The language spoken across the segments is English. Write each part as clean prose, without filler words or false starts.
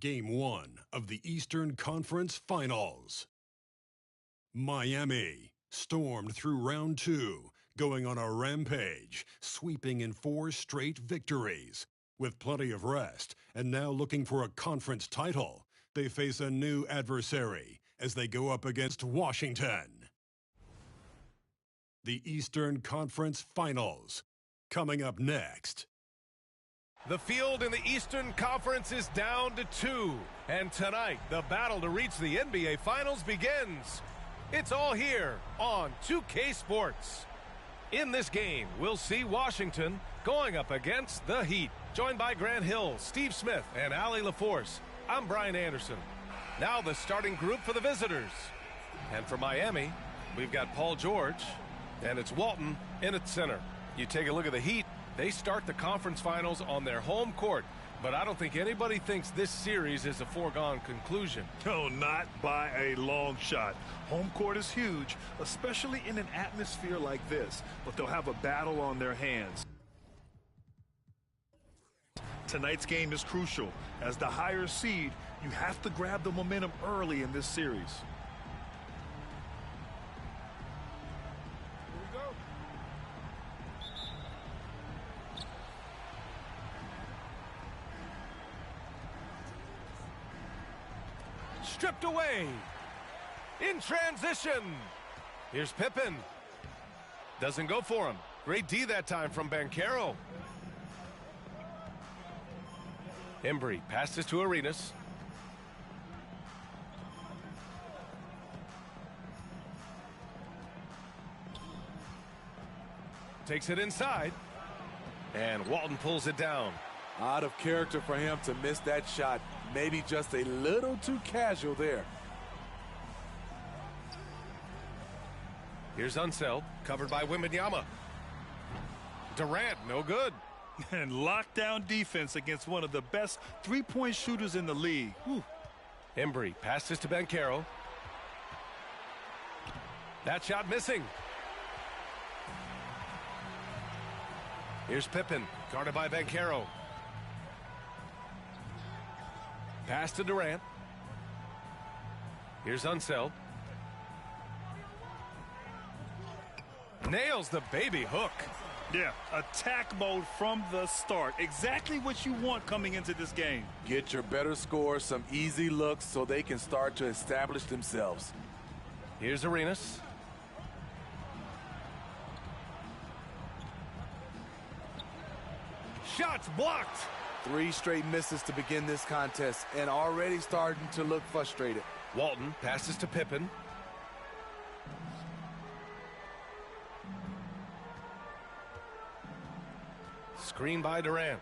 Game 1 of the Eastern Conference Finals. Miami stormed through round 2, going on a rampage, sweeping in 4 straight victories. With plenty of rest, and now looking for a conference title, they face a new adversary as they go up against Washington. The Eastern Conference Finals, coming up next. The field in the Eastern Conference is down to 2, and tonight the battle to reach the NBA Finals begins. It's all here on 2K Sports. In this game, we'll see Washington going up against the Heat. Joined by Grant Hill, Steve Smith, and Allie LaForce, I'm Brian Anderson. Now the starting group for the visitors. And for Miami, we've got Paul George, and it's Walton in at center. You take a look at the Heat. They start the conference finals on their home court, but I don't think anybody thinks this series is a foregone conclusion. No, not by a long shot. Home court is huge, especially in an atmosphere like this, but they'll have a battle on their hands. Tonight's game is crucial. As the higher seed, you have to grab the momentum early in this series. Stripped away. In transition. Here's Pippen. Doesn't go for him. Great D that time from Banchero. Embry passes to Arenas. Takes it inside. And Walton pulls it down. Out of character for him to miss that shot. Maybe just a little too casual there. Here's Unseld, covered by Wembanyama. Durant, no good. And lockdown defense against one of the best three-point shooters in the league. Whew. Embry passes to Banchero. That shot missing. Here's Pippen, guarded by Banchero. Pass to Durant. Here's Unseld. Nails the baby hook. Yeah, attack mode from the start. Exactly what you want coming into this game. Get your better score, some easy looks so they can start to establish themselves. Here's Arenas. Shots blocked. 3 straight misses to begin this contest and already starting to look frustrated. Walton passes to Pippen. Screen by Durant.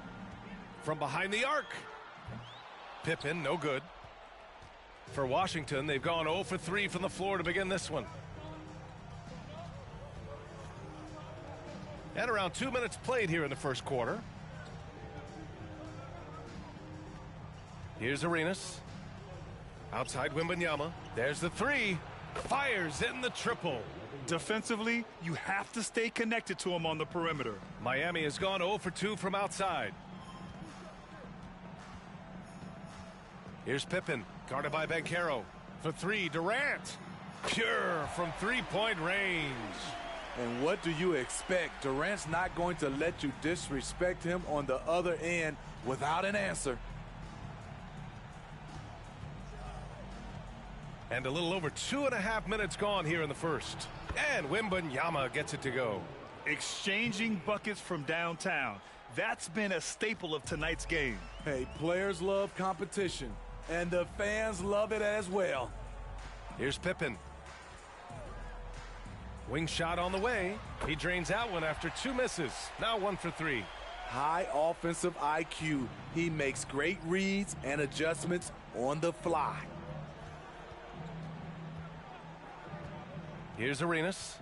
From behind the arc. Pippen, no good. For Washington, they've gone 0 for 3 from the floor to begin this one. And around 2 minutes played here in the first quarter. Here's Arenas. Outside Wembanyama. There's the 3. Fires in the triple. Defensively, you have to stay connected to him on the perimeter. Miami has gone 0 for 2 from outside. Here's Pippen, guarded by Banchero. For 3, Durant. Pure from three-point range. And what do you expect? Durant's not going to let you disrespect him on the other end without an answer. And a little over 2.5 minutes gone here in the first. And Wembanyama gets it to go. Exchanging buckets from downtown. That's been a staple of tonight's game. Hey, players love competition, and the fans love it as well. Here's Pippen. Wing shot on the way. He drains out one after 2 misses. Now 1 for 3. High offensive IQ. He makes great reads and adjustments on the fly. Here's Arenas.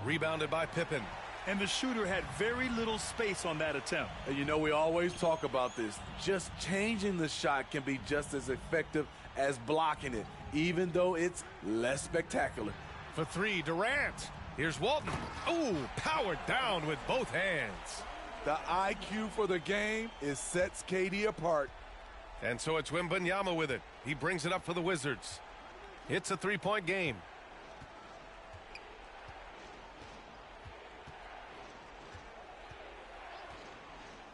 Rebounded by Pippen. And the shooter had very little space on that attempt. And you know, we always talk about this. Just changing the shot can be just as effective as blocking it, even though it's less spectacular. For 3, Durant. Here's Walton. Ooh, powered down with both hands. The IQ for the game sets KD apart. And so it's Wembanyama with it. He brings it up for the Wizards. It's a three-point game.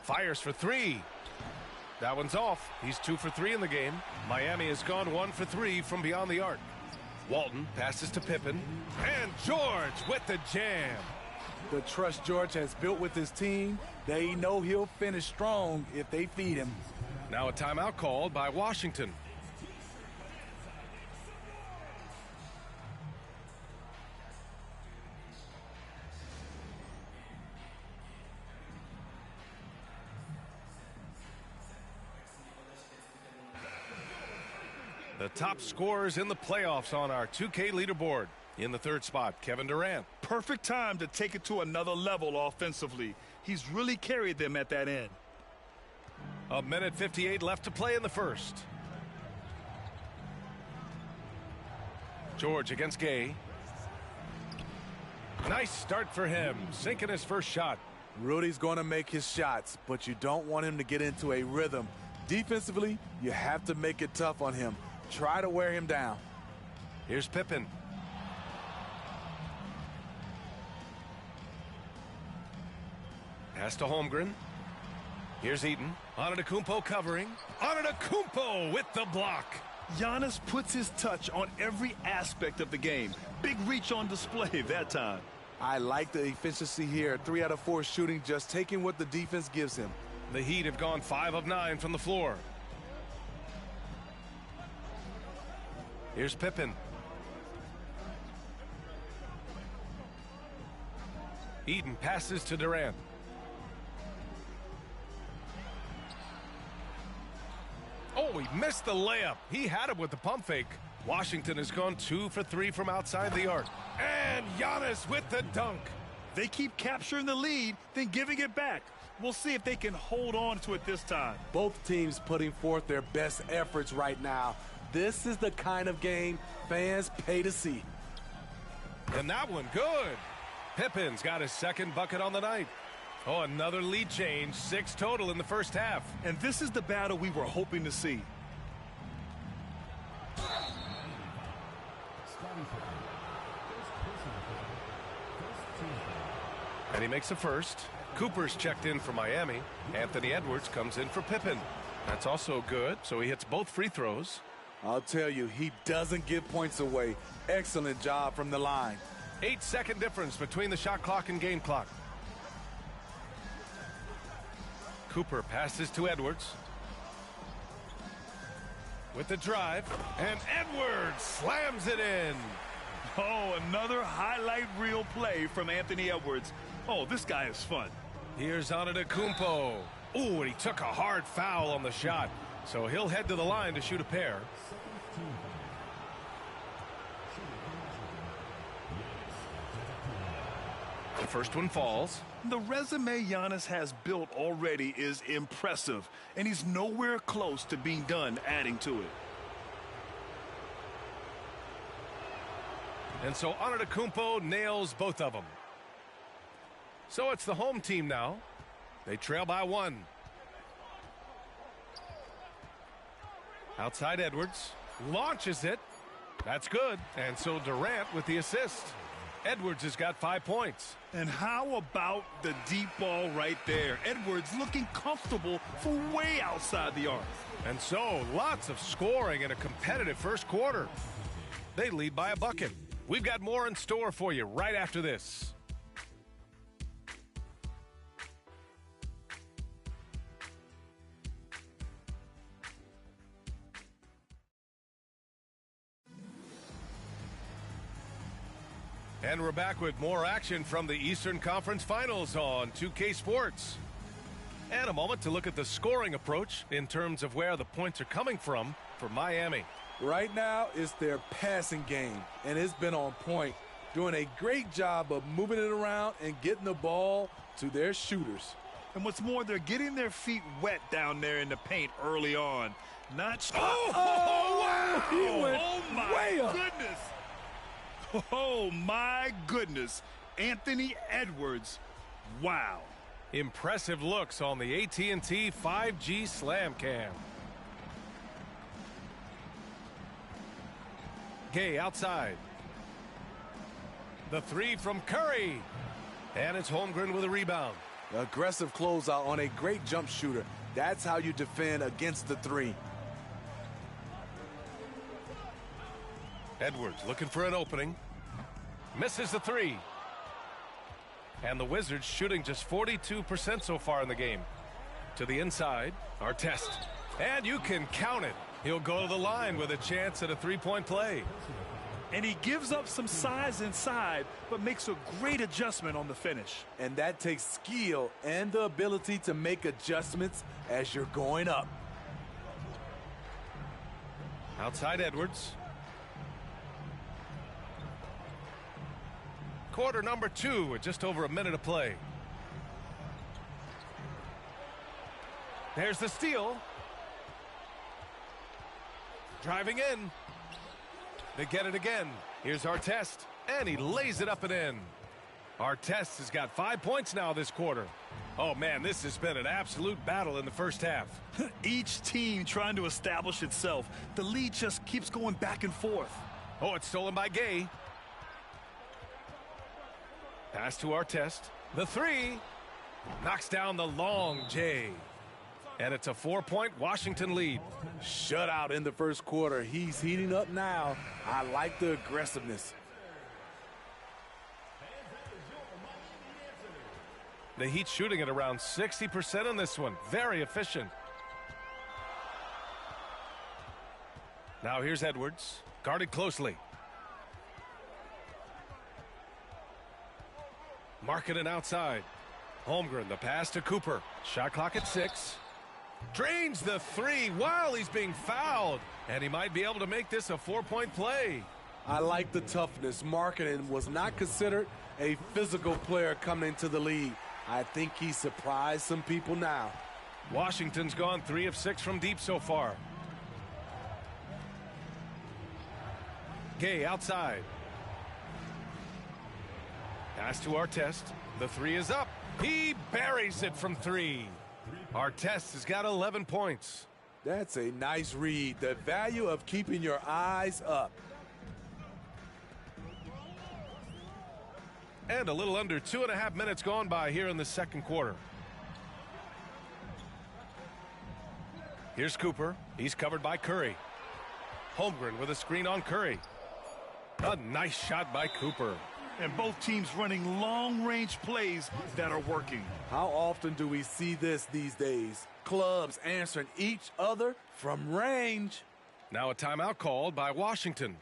Fires for three. That one's off. He's 2 for 3 in the game. Miami has gone 1 for 3 from beyond the arc. Walton passes to Pippen. And George with the jam. The trust George has built with his team, they know he'll finish strong if they feed him. Now a timeout called by Washington. The top scorers in the playoffs on our 2K leaderboard. In the third spot, Kevin Durant. Perfect time to take it to another level offensively. He's really carried them at that end. A minute 58 left to play in the first. George against Gay. Nice start for him, sinking his first shot. Rudy's going to make his shots, but you don't want him to get into a rhythm. Defensively, you have to make it tough on him. Try to wear him down. Here's Pippen. Pass to Holmgren. Here's Eaton. Antetokounmpo covering. Antetokounmpo with the block. Giannis puts his touch on every aspect of the game. Big reach on display that time. I like the efficiency here. 3 out of 4 shooting, just taking what the defense gives him. The Heat have gone 5 of 9 from the floor. Here's Pippen. Eaton passes to Durant. Oh, he missed the layup. He had him with the pump fake. Washington has gone 2 for 3 from outside the arc. And Giannis with the dunk. They keep capturing the lead, then giving it back. We'll see if they can hold on to it this time. Both teams putting forth their best efforts right now. This is the kind of game fans pay to see. And that one good. Pippen's got his second bucket on the night. Oh, another lead change. 6 total in the first half. And this is the battle we were hoping to see. And he makes a first. Cooper's checked in for Miami. Anthony Edwards comes in for Pippen. That's also good, so he hits both free throws. I'll tell you, he doesn't give points away. Excellent job from the line. 8-second difference between the shot clock and game clock. Cooper passes to Edwards. With the drive, and Edwards slams it in. Oh, another highlight reel play from Anthony Edwards. Oh, this guy is fun. Here's Antetokounmpo. Ooh, and he took a hard foul on the shot. So he'll head to the line to shoot a pair. The first one falls. The resume Giannis has built already is impressive, and he's nowhere close to being done adding to it. And so Antetokounmpo nails both of them. So it's the home team now. They trail by 1. Outside Edwards. Launches it. That's good. And so Durant with the assist. Edwards has got 5 points. And how about the deep ball right there? Edwards looking comfortable for way outside the arc. And so lots of scoring in a competitive first quarter. They lead by a bucket. We've got more in store for you right after this. And we're back with more action from the Eastern Conference Finals on 2K Sports. And a moment to look at the scoring approach in terms of where the points are coming from for Miami. Right now, it's their passing game, and it's been on point, doing a great job of moving it around and getting the ball to their shooters. And what's more, they're getting their feet wet down there in the paint early on. Not wow! He went way up. Goodness. Oh, my goodness. Anthony Edwards. Wow. Impressive looks on the AT&T 5G Slam Cam. Gay outside. The three from Curry. And it's Holmgren with a rebound. Aggressive closeout on a great jump shooter. That's how you defend against the three. Edwards looking for an opening. Misses the three. And the Wizards shooting just 42% so far in the game. To the inside, Artest. And you can count it. He'll go to the line with a chance at a three-point play. And he gives up some size inside, but makes a great adjustment on the finish. And that takes skill and the ability to make adjustments as you're going up. Outside Edwards. Quarter number 2 with just over a minute of play. There's the steal. Driving in. They get it again. Here's Artest, and he lays it up and in. Artest has got 5 points now this quarter. Oh, man, this has been an absolute battle in the first half. Each team trying to establish itself. The lead just keeps going back and forth. Oh, it's stolen by Gay. Pass to Artest. The three. Knocks down the long J. And it's a 4-point Washington lead. Shutout in the first quarter. He's heating up now. I like the aggressiveness. The Heat shooting at around 60% on this one. Very efficient. Now here's Edwards. Guarded closely. Markkanen outside. Holmgren, the pass to Cooper. Shot clock at 6. Drains the three while he's being fouled. And he might be able to make this a 4-point play. I like the toughness. Markkanen was not considered a physical player coming into the league. I think he surprised some people now. Washington's gone 3 of 6 from deep so far. Gay outside. Pass to Artest. The three is up. He buries it from 3. Artest has got 11 points. That's a nice read. The value of keeping your eyes up. And a little under 2.5 minutes gone by here in the second quarter. Here's Cooper. He's covered by Curry. Holmgren with a screen on Curry. A nice shot by Cooper. And both teams running long-range plays that are working. How often do we see this these days? Clubs answering each other from range. Now a timeout called by Washington.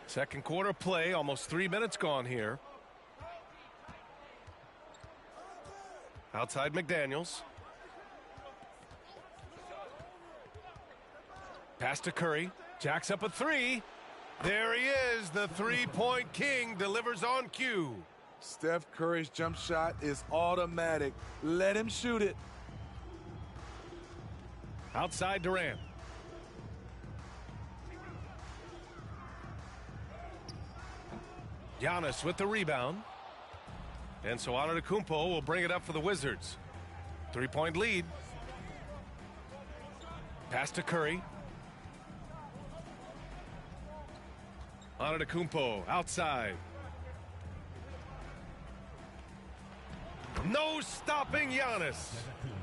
Second quarter play, almost 3 minutes gone here. Outside McDaniels. Pass to Curry. Jacks up a 3. There he is. The three-point king delivers on cue. Steph Curry's jump shot is automatic. Let him shoot it. Outside Durant. Giannis with the rebound. And so Antetokounmpo will bring it up for the Wizards. 3-point lead. Pass to Curry. Antetokounmpo outside. No stopping Giannis.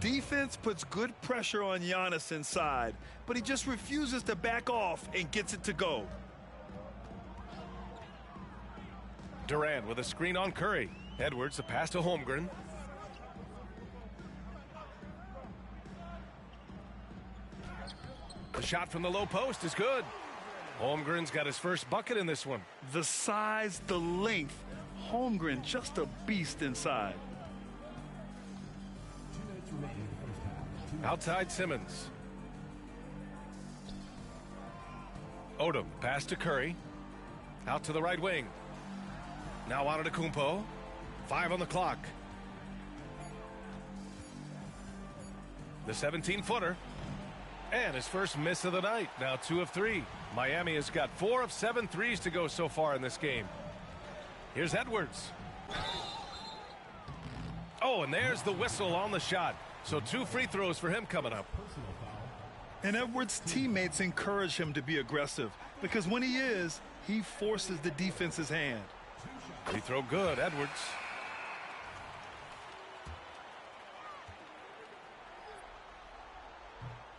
Defense puts good pressure on Giannis inside, but he just refuses to back off and gets it to go. Durant with a screen on Curry. Edwards, a pass to Holmgren. The shot from the low post is good. Holmgren's got his first bucket in this one. The size, the length. Holmgren just a beast inside. Outside Simmons. Odom, pass to Curry. Out to the right wing. Now Antetokounmpo. 5 on the clock. The 17-footer. And his first miss of the night. Now 2 of 3. Miami has got 4 of 7 threes to go so far in this game. Here's Edwards. Oh, and there's the whistle on the shot. So 2 free throws for him coming up. And Edwards' teammates encourage him to be aggressive because when he is, he forces the defense's hand. Free throw good, Edwards.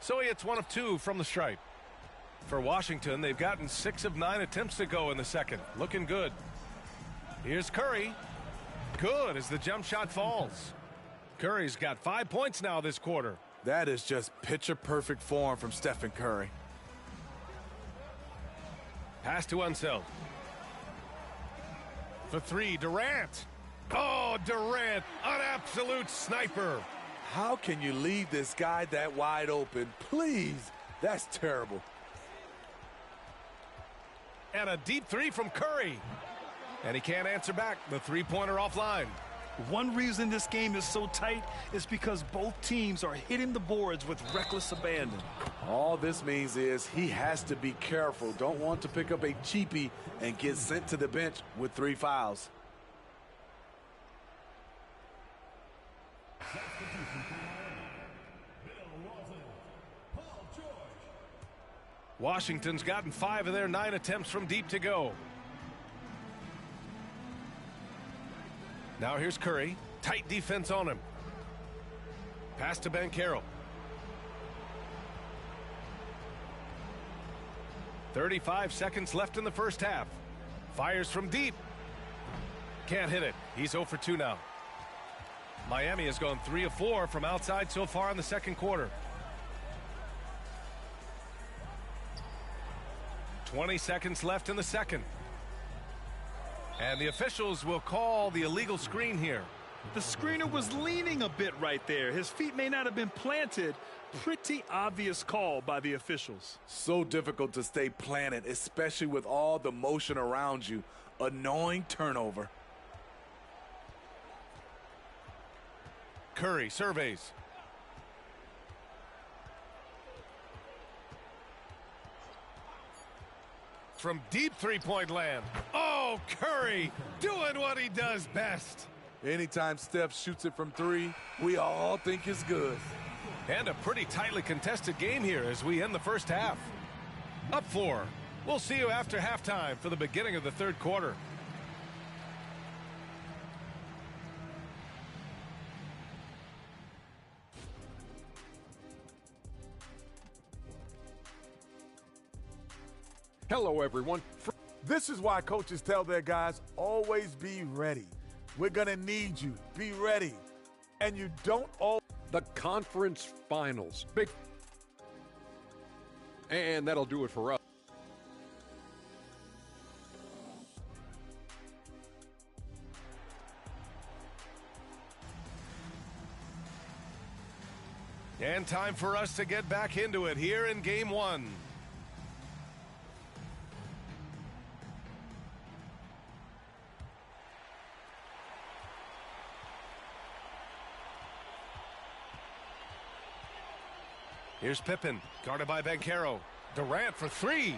So he hits 1 of 2 from the stripe. For Washington, they've gotten 6 of 9 attempts to go in the second. Looking good. Here's Curry. Good as the jump shot falls. Curry's got 5 points now this quarter. That is just picture-perfect form from Stephen Curry. Pass to Unseld. For 3, Durant. Oh, Durant, an absolute sniper. How can you leave this guy that wide open? Please, that's terrible. And a deep 3 from Curry. And he can't answer back. The three-pointer offline. One reason this game is so tight is because both teams are hitting the boards with reckless abandon. All this means is he has to be careful. Don't want to pick up a cheapie and get sent to the bench with 3 fouls. Washington's gotten 5 of their 9 attempts from deep to go. Now here's Curry. Tight defense on him. Pass to Banchero. 35 seconds left in the first half. Fires from deep. Can't hit it. He's 0 for 2 now. Miami has gone 3 of 4 from outside so far in the second quarter. 20 seconds left in the second. And the officials will call the illegal screen here. The screener was leaning a bit right there. His feet may not have been planted. Pretty obvious call by the officials. So difficult to stay planted, especially with all the motion around you. Annoying turnover. Curry surveys. From deep three-point land. Oh, Curry doing what he does best. Anytime Steph shoots it from 3, we all think it's good. And a pretty tightly contested game here as we end the first half. Up 4. We'll see you after halftime for the beginning of the third quarter. Hello, everyone. This is why coaches tell their guys, always be ready. We're going to need you. Be ready. And you don't all. The conference finals. Big. And that'll do it for us. And time for us to get back into it here in game 1. Here's Pippen, guarded by Banchero. Durant for 3.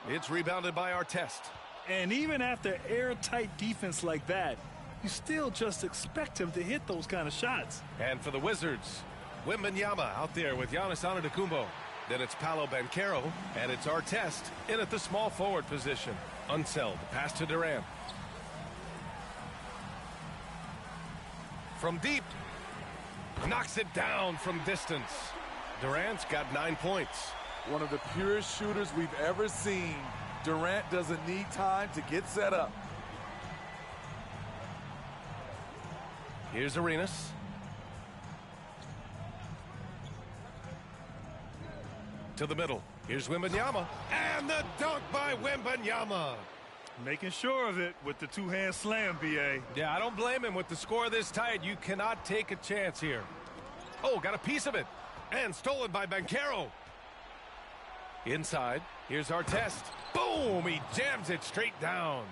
It's rebounded by Artest. And even after airtight defense like that, you still just expect him to hit those kind of shots. And for the Wizards, Wembanyama out there with Giannis Antetokounmpo. Then it's Paolo Banchero, and it's Artest in at the small forward position. Unseld, pass to Durant. From deep, knocks it down from distance. Durant's got 9 points. One of the purest shooters we've ever seen. Durant doesn't need time to get set up. Here's Arenas. To the middle. Here's Wembanyama. And the dunk by Wembanyama. Making sure of it with the two-hand slam, B.A. Yeah, I don't blame him. With the score this tight, you cannot take a chance here. Oh, got a piece of it. And stolen by Banchero. Inside, here's Artest. Boom! He jams it straight down.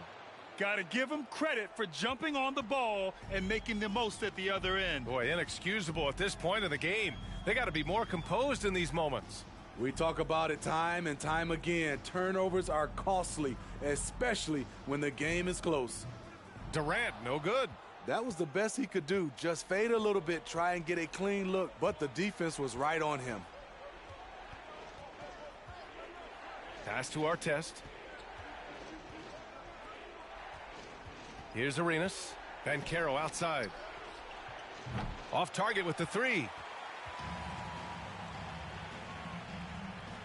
Got to give him credit for jumping on the ball and making the most at the other end. Boy, inexcusable at this point of the game. They got to be more composed in these moments. We talk about it time and time again. Turnovers are costly, especially when the game is close. Durant, no good. That was the best he could do. Just fade a little bit, try and get a clean look, but the defense was right on him. Pass to Artest. Here's Arenas. Banchero outside. Off target with the three.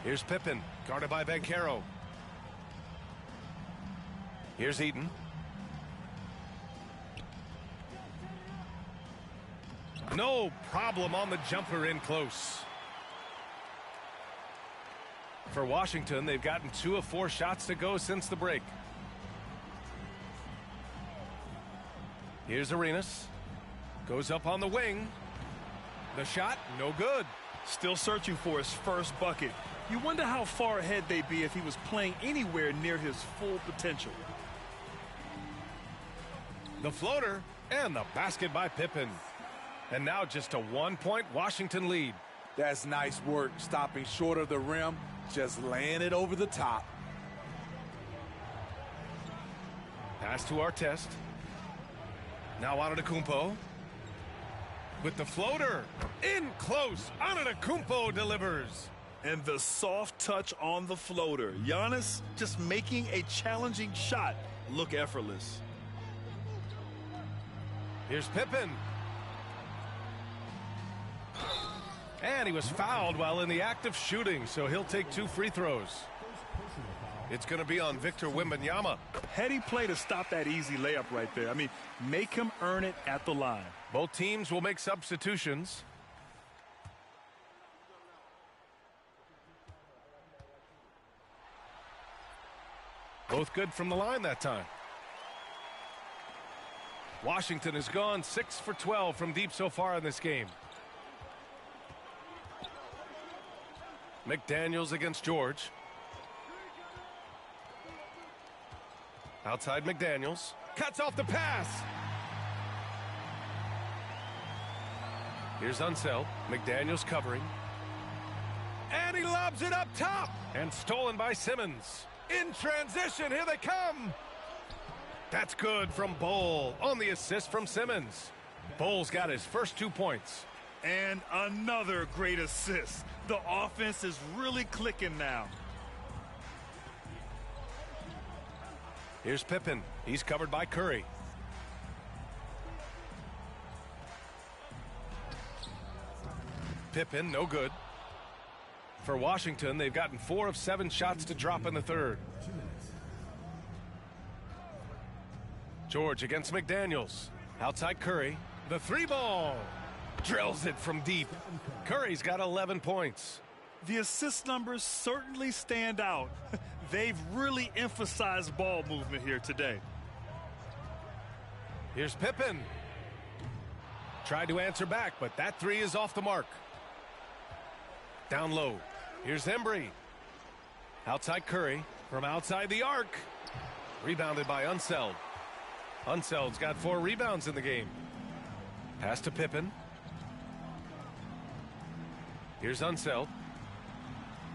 Here's Pippen, guarded by Banchero. Here's Eaton. No problem on the jumper in close. For Washington, they've gotten 2 of 4 shots to go since the break. Here's Arenas. Goes up on the wing. The shot, no good. Still searching for his first bucket. You wonder how far ahead they'd be if he was playing anywhere near his full potential. The floater and the basket by Pippen. And now just a 1-point Washington lead. That's nice work, stopping short of the rim, just laying it over the top. Pass to Artest. Now Antetokounmpo. With the floater. In close. Antetokounmpo delivers. And the soft touch on the floater. Giannis just making a challenging shot look effortless. Here's Pippen. And he was fouled while in the act of shooting, so he'll take 2 free throws. It's going to be on Victor Wembanyama. Heady play to stop that easy layup right there. I mean, make him earn it at the line. Both teams will make substitutions. Both good from the line that time. Washington has gone 6 for 12 from deep so far in this game. McDaniels against George. Outside McDaniels. Cuts off the pass. Here's Unseld. McDaniels covering. And he lobs it up top. And stolen by Simmons. In transition, here they come. That's good from Bol on the assist from Simmons. Bol's got his first 2 points. And another great assist. The offense is really clicking now. Here's Pippen. He's covered by Curry. Pippen, no good. For Washington, they've gotten 4 of 7 shots to drop in the third. George against McDaniels. Outside Curry. The 3-ball. Drills it from deep. Curry's got 11 points. The assist numbers certainly stand out. They've really emphasized ball movement here today. Here's Pippen. Tried to answer back, but that 3 is off the mark. Down low. Here's Embry. Outside Curry. From outside the arc. Rebounded by Unseld. Unseld's got 4 rebounds in the game. Pass to Pippen. Here's Unseld.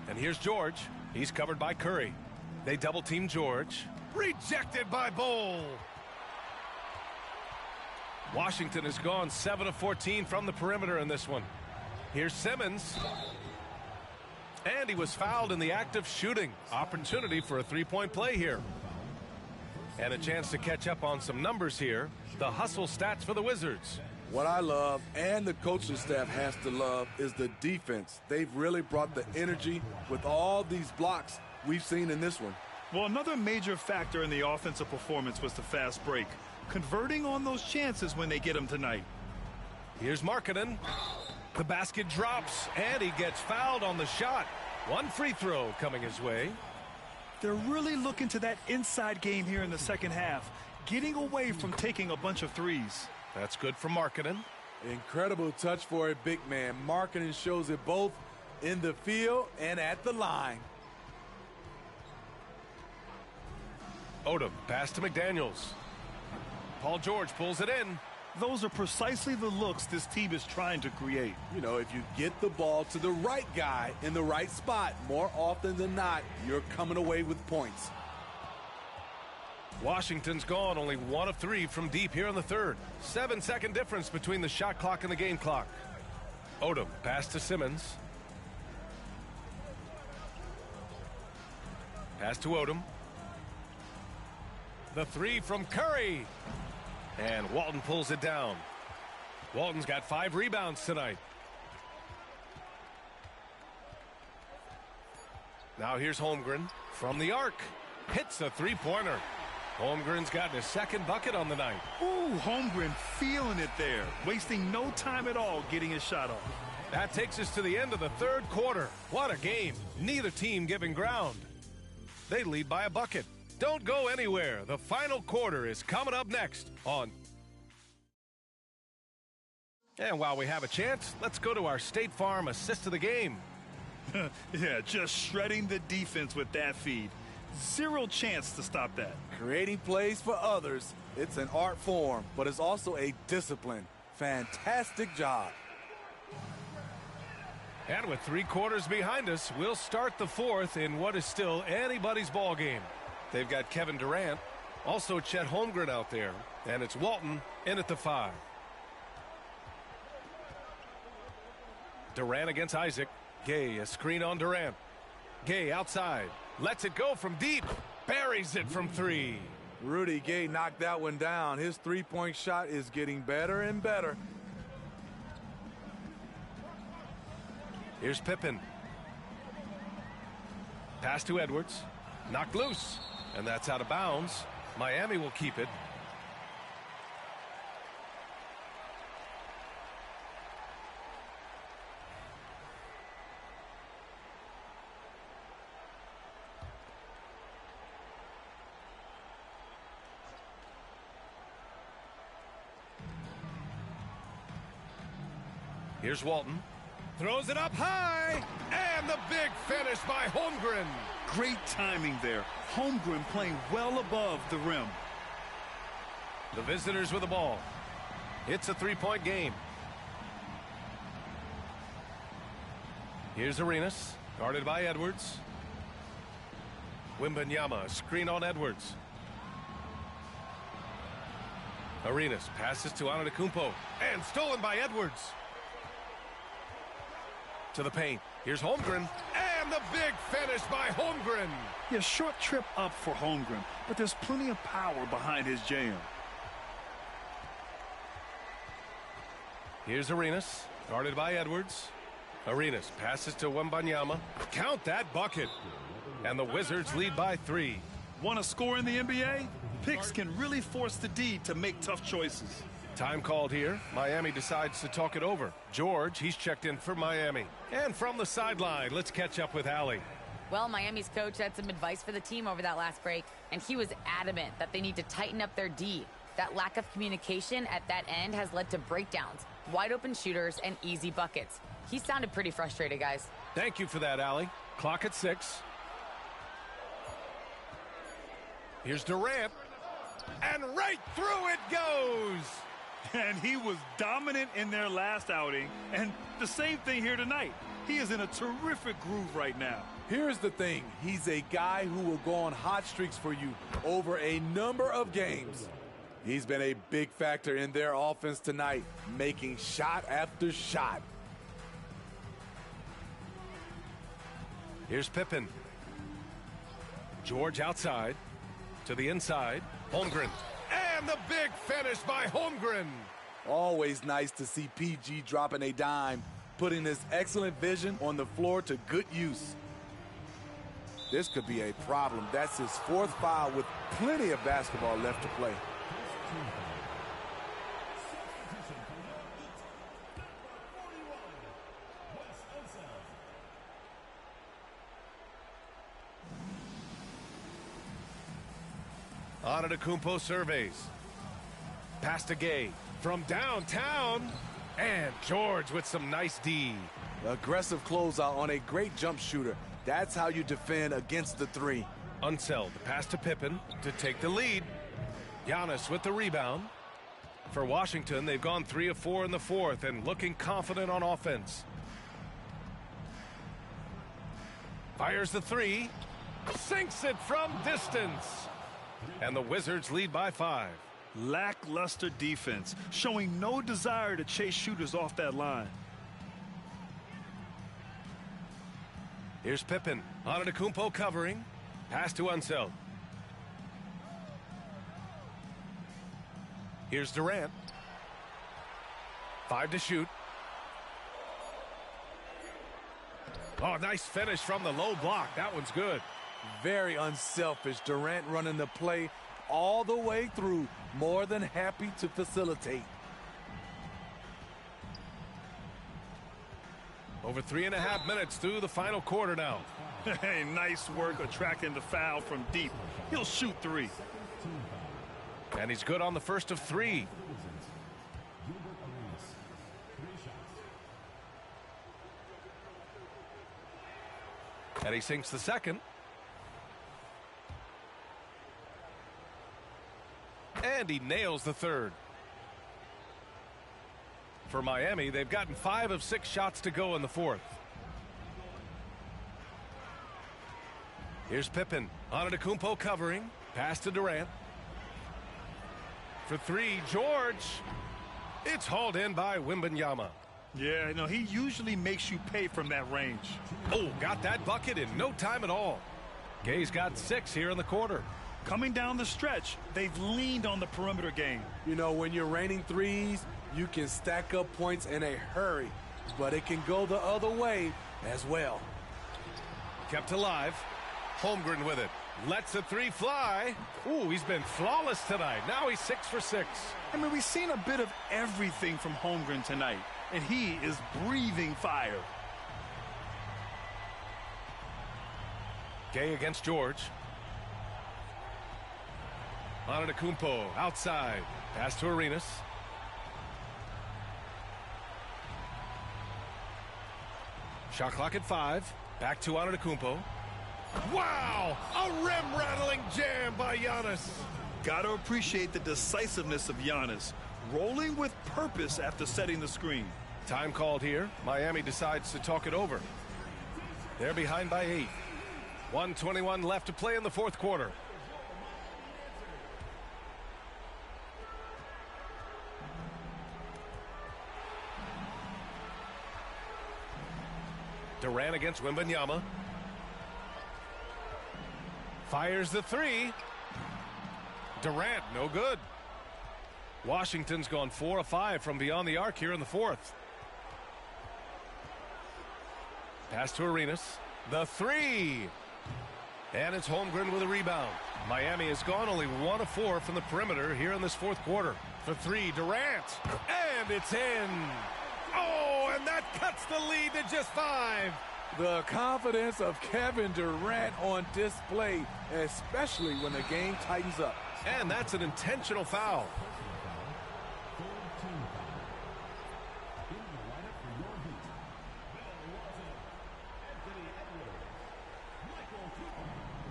And here's George. He's covered by Curry. They double team George. Rejected by Bol. Washington has gone 7 of 14 from the perimeter in this one. Here's Simmons. And he was fouled in the act of shooting. Opportunity for a 3-point play here. And a chance to catch up on some numbers here. The hustle stats for the Wizards. What I love, and the coaching staff has to love, is the defense. They've really brought the energy with all these blocks we've seen in this one. Well, another major factor in the offensive performance was the fast break. Converting on those chances when they get them tonight. Here's Markkanen. The basket drops, and he gets fouled on the shot. 1 free throw coming his way. They're really looking to that inside game here in the second half, getting away from taking a bunch of threes. That's good for Markkanen. Incredible touch for a big man. Markkanen shows it both in the field and at the line. Odom, pass to McDaniels. Paul George pulls it in. Those are precisely the looks this team is trying to create. You know, if you get the ball to the right guy in the right spot, more often than not, you're coming away with points. Washington's gone only 1 of 3 from deep here in the third. 7-second difference between the shot clock and the game clock. Odom, pass to Simmons. Pass to Odom. The 3 from Curry. And Walton pulls it down. Walton's got 5 rebounds tonight. Now here's Holmgren from the arc. Hits a three-pointer. Holmgren's gotten his second bucket on the night. Ooh, Holmgren feeling it there. Wasting no time at all getting his shot off. That takes us to the end of the third quarter. What a game. Neither team giving ground. They lead by a bucket. Don't go anywhere. The final quarter is coming up next on. And while we have a chance, let's go to our State Farm assist of the game. Yeah, just shredding the defense with that feed. Zero chance to stop that. Creating plays for others, it's an art form, but it's also a discipline. Fantastic job. And with 3 quarters behind us, we'll start the fourth in what is still anybody's ball game. They've got Kevin Durant, also Chet Holmgren out there, and it's Walton in at the 5. Durant against Isaac. Gay, a screen on Durant. Gay outside. Lets it go from deep. Buries it from 3. Rudy Gay knocked that one down. His three-point shot is getting better and better. Here's Pippen. Pass to Edwards. Knocked loose. And that's out of bounds. Miami will keep it. Here's Walton. Throws it up high. And the big finish by Holmgren. Great timing there. Holmgren playing well above the rim. The visitors with the ball. It's a 3-point game. Here's Arenas, guarded by Edwards. Wembanyama, screen on Edwards. Arenas passes to Antetokounmpo. And stolen by Edwards. To the paint. Here's Holmgren. And the big finish by Holmgren. Yeah, short trip up for Holmgren, but there's plenty of power behind his jam. Here's Arenas, guarded by Edwards. Arenas passes to Wembanyama. Count that bucket. And the Wizards lead by 3. Want to score in the NBA? Picks can really force the D to make tough choices. Time called here. Miami decides to talk it over. George, he's checked in for Miami. And from the sideline, let's catch up with Allie. Well, Miami's coach had some advice for the team over that last break, and he was adamant that they need to tighten up their D. That lack of communication at that end has led to breakdowns, wide open shooters, and easy buckets. He sounded pretty frustrated, guys. Thank you for that, Allie. Clock at 6. Here's Durant. And right through it goes. And he was dominant in their last outing, and the same thing here tonight. He is in a terrific groove right now. Here's the thing. He's a guy who will go on hot streaks for you over a number of games. He's been a big factor in their offense tonight, making shot after shot. Here's Pippen. George outside. To the inside. Holmgren. And the big finish by Holmgren. Always nice to see PG dropping a dime, putting his excellent vision on the floor to good use. This could be a problem. That's his 4th foul with plenty of basketball left to play. Antetokounmpo surveys. Pass to Gay from downtown. And George with some nice D. Aggressive closeout on a great jump shooter. That's how you defend against the 3. Unseld, the pass to Pippen to take the lead. Giannis with the rebound. For Washington, they've gone 3 of 4 in the fourth and looking confident on offense. Fires the three. Sinks it from distance. And the Wizards lead by 5. Lackluster defense, showing no desire to chase shooters off that line. Here's Pippen. Antetokounmpo covering. Pass to Unseld. Here's Durant. 5 to shoot. Oh, nice finish from the low block. That one's good. Very unselfish. Durant running the play all the way through. More than happy to facilitate. Over 3.5 minutes through the final quarter now. Hey, nice work attracting the foul from deep. He'll shoot 3. And he's good on the first of 3. And he sinks the second. And he nails the third. For Miami, they've gotten 5 of 6 shots to go in the fourth. Here's Pippen. Antetokounmpo covering. Pass to Durant. For 3, George. It's hauled in by Wembanyama. Yeah, no, he usually makes you pay from that range. Oh, got that bucket in no time at all. Gay's got 6 here in the quarter. Coming down the stretch, they've leaned on the perimeter game. You know, when you're raining threes, you can stack up points in a hurry, but it can go the other way as well. Kept alive. Holmgren with it. Lets a 3 fly. Ooh, he's been flawless tonight. Now he's 6 for 6. I mean, we've seen a bit of everything from Holmgren tonight, and he is breathing fire. Gay against George. Antetokounmpo outside. Pass to Arenas. Shot clock at 5. Back to Antetokounmpo. Wow! A rim-rattling jam by Giannis. Gotta appreciate the decisiveness of Giannis, rolling with purpose after setting the screen. Time called here. Miami decides to talk it over. They're behind by 8. 1:21 left to play in the fourth quarter. Durant against Wembanyama. Fires the 3. Durant, no good. Washington's gone 4 of 5 from beyond the arc here in the fourth. Pass to Arenas. The 3. And it's Holmgren with a rebound. Miami has gone only 1 of 4 from the perimeter here in this fourth quarter. For 3, Durant. And it's in. Oh, and that cuts the lead to just 5. The confidence of Kevin Durant on display, especially when the game tightens up. And that's an intentional foul.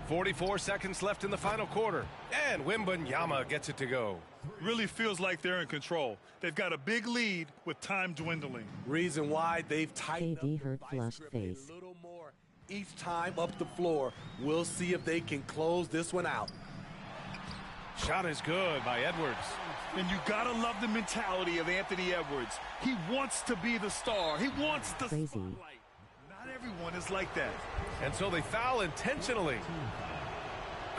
.44 seconds left in the final quarter. And Wembanyama gets it to go. Really feels like they're in control. They've got a big lead with time dwindling. Reason why they've tightened KD up hurt their flushed script face. a little more each time up the floor. We'll see if they can close this one out. Shot is good by Edwards. And you gotta love the mentality of Anthony Edwards. He wants to be the star. He wants the Crazy. spotlight. Not everyone is like that. And so they foul intentionally.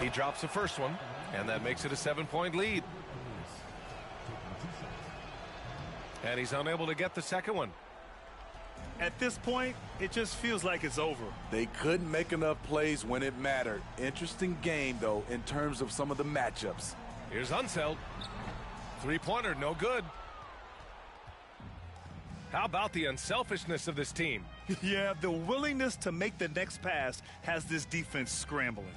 He drops the first one, and that makes it a 7-point lead. And he's unable to get the second one. At this point, it just feels like it's over. They couldn't make enough plays when it mattered. Interesting game, though, in terms of some of the matchups. Here's Unseld. Three-pointer, no good. How about the unselfishness of this team? Yeah, the willingness to make the next pass has this defense scrambling.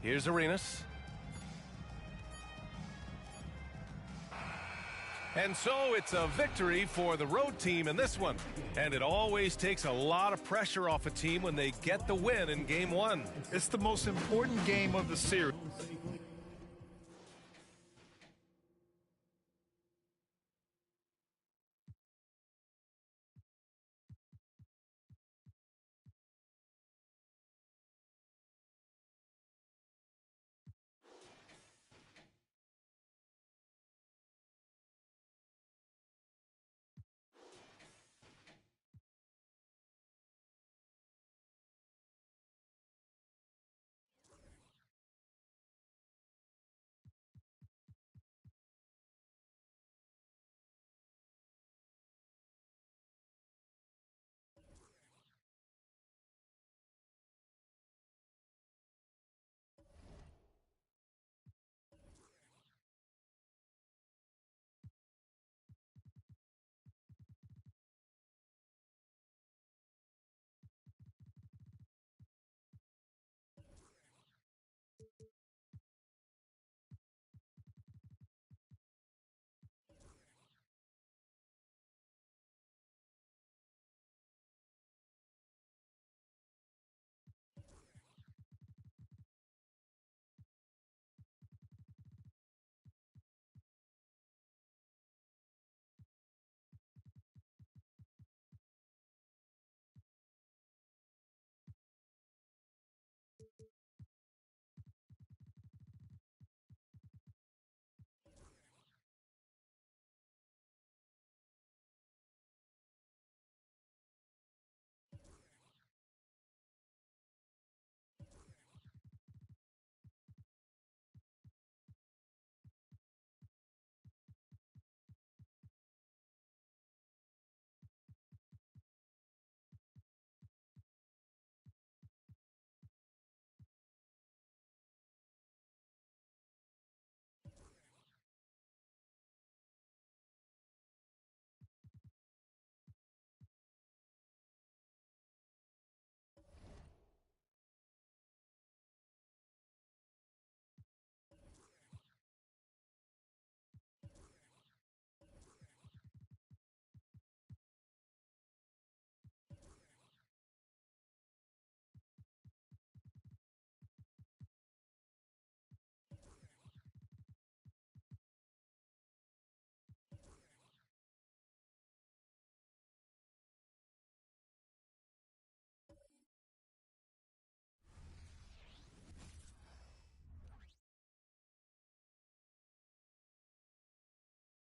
Here's Arenas. And so it's a victory for the road team in this one. And it always takes a lot of pressure off a team when they get the win in Game 1. It's the most important game of the series.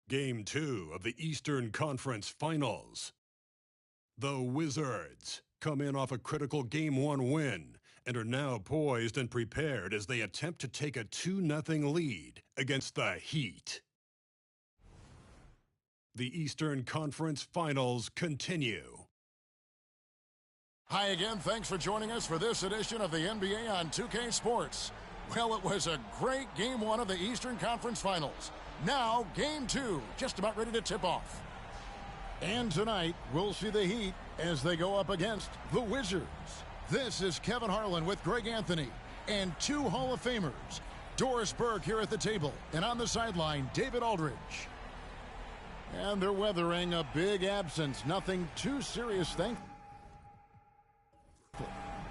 Game 2 of the Eastern Conference Finals. The Wizards come in off a critical Game 1 win and are now poised and prepared as they attempt to take a 2-0 lead against the Heat. The Eastern Conference Finals continue. Hi again, thanks for joining us for this edition of the NBA on 2K Sports. Well, it was a great Game 1 of the Eastern Conference Finals. Now, Game 2, just about ready to tip off. And tonight, we'll see the Heat as they go up against the Wizards. This is Kevin Harlan with Greg Anthony and two Hall of Famers, Doris Burke here at the table, and on the sideline, David Aldridge. And they're weathering a big absence. Nothing too serious, thankfully.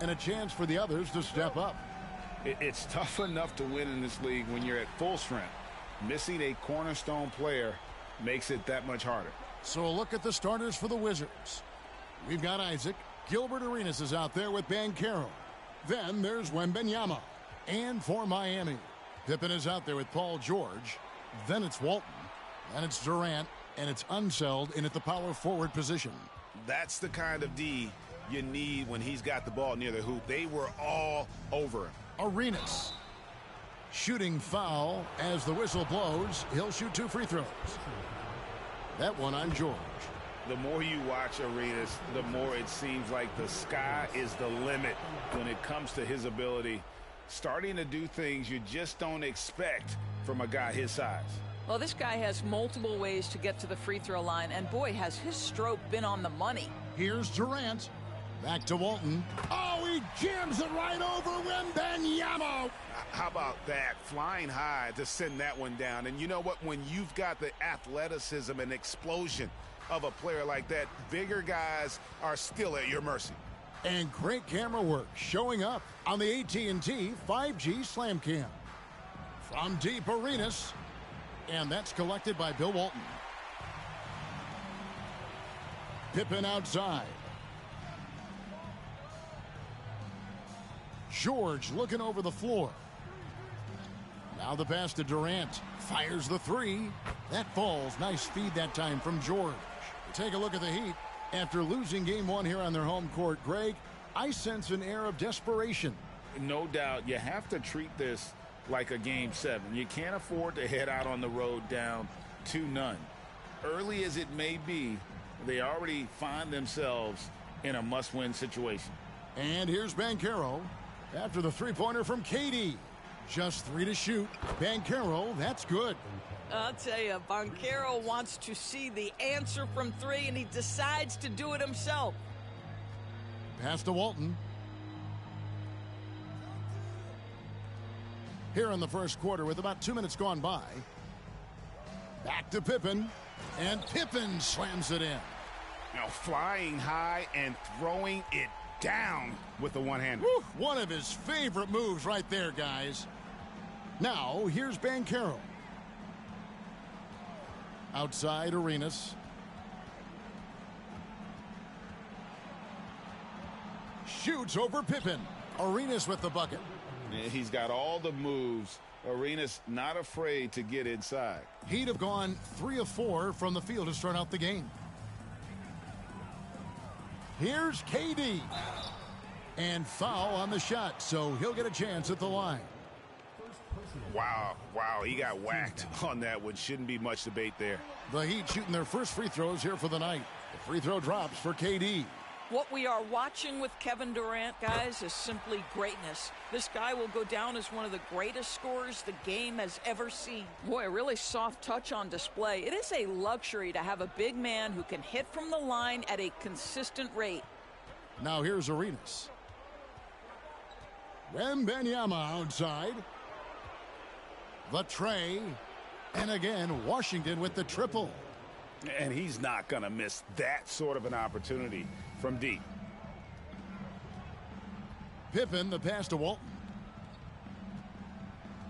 And a chance for the others to step up. It's tough enough to win in this league when you're at full strength. Missing a cornerstone player makes it that much harder. So a look at the starters for the Wizards. We've got Isaac. Gilbert Arenas is out there with Banchero. Then there's Wembanyama. And for Miami, Pippen is out there with Paul George. Then it's Walton. Then it's Durant. And it's Unseld in at the power forward position. That's the kind of D you need when he's got the ball near the hoop. They were all over him. Arenas. Shooting foul as the whistle blows. He'll shoot 2 free throws. That one on George. The more you watch Arenas, the more it seems like the sky is the limit when it comes to his ability. Starting to do things you just don't expect from a guy his size. Well, this guy has multiple ways to get to the free throw line, and boy, has his stroke been on the money. Here's Durant. Back to Walton. Oh, he jams it right over Wembanyama. How about that? Flying high to send that one down. And you know what? When you've got the athleticism and explosion of a player like that, bigger guys are still at your mercy. And great camera work showing up on the AT&T 5G Slam Cam. From deep, Arenas. And that's collected by Bill Walton. Pippen outside. George looking over the floor. Now the pass to Durant. Fires the three. That falls. Nice feed that time from George. Take a look at the Heat. After losing game one here on their home court, Greg, I sense an air of desperation. No doubt. You have to treat this like a game 7. You can't afford to head out on the road down 2-0. Early as it may be, they already find themselves in a must-win situation. And here's Banchero after the three-pointer from KD. Just 3 to shoot. Banchero, that's good. I'll tell you, Banchero wants to see the answer from 3, and he decides to do it himself. Pass to Walton. Here in the first quarter with about 2 minutes gone by. Back to Pippen. And Pippen slams it in. Now flying high and throwing it down with the one-hander. One of his favorite moves right there, guys. Now, here's Banchero. Outside, Arenas. Shoots over Pippen. Arenas with the bucket. He's got all the moves. Arenas not afraid to get inside. He'd have gone 3 of 4 from the field to start out the game. Here's KD. And foul on the shot, so he'll get a chance at the line. Wow, he got whacked on that one. Shouldn't be much debate there. The Heat shooting their first free throws here for the night. The free throw drops for KD. What we are watching with Kevin Durant, guys, is simply greatness. This guy will go down as one of the greatest scorers the game has ever seen. Boy, a really soft touch on display. It is a luxury to have a big man who can hit from the line at a consistent rate. Now here's Arenas. Wembanyama outside. The tray. And again, Washington with the triple. And he's not going to miss that sort of an opportunity from deep. Pippen, the pass to Walton.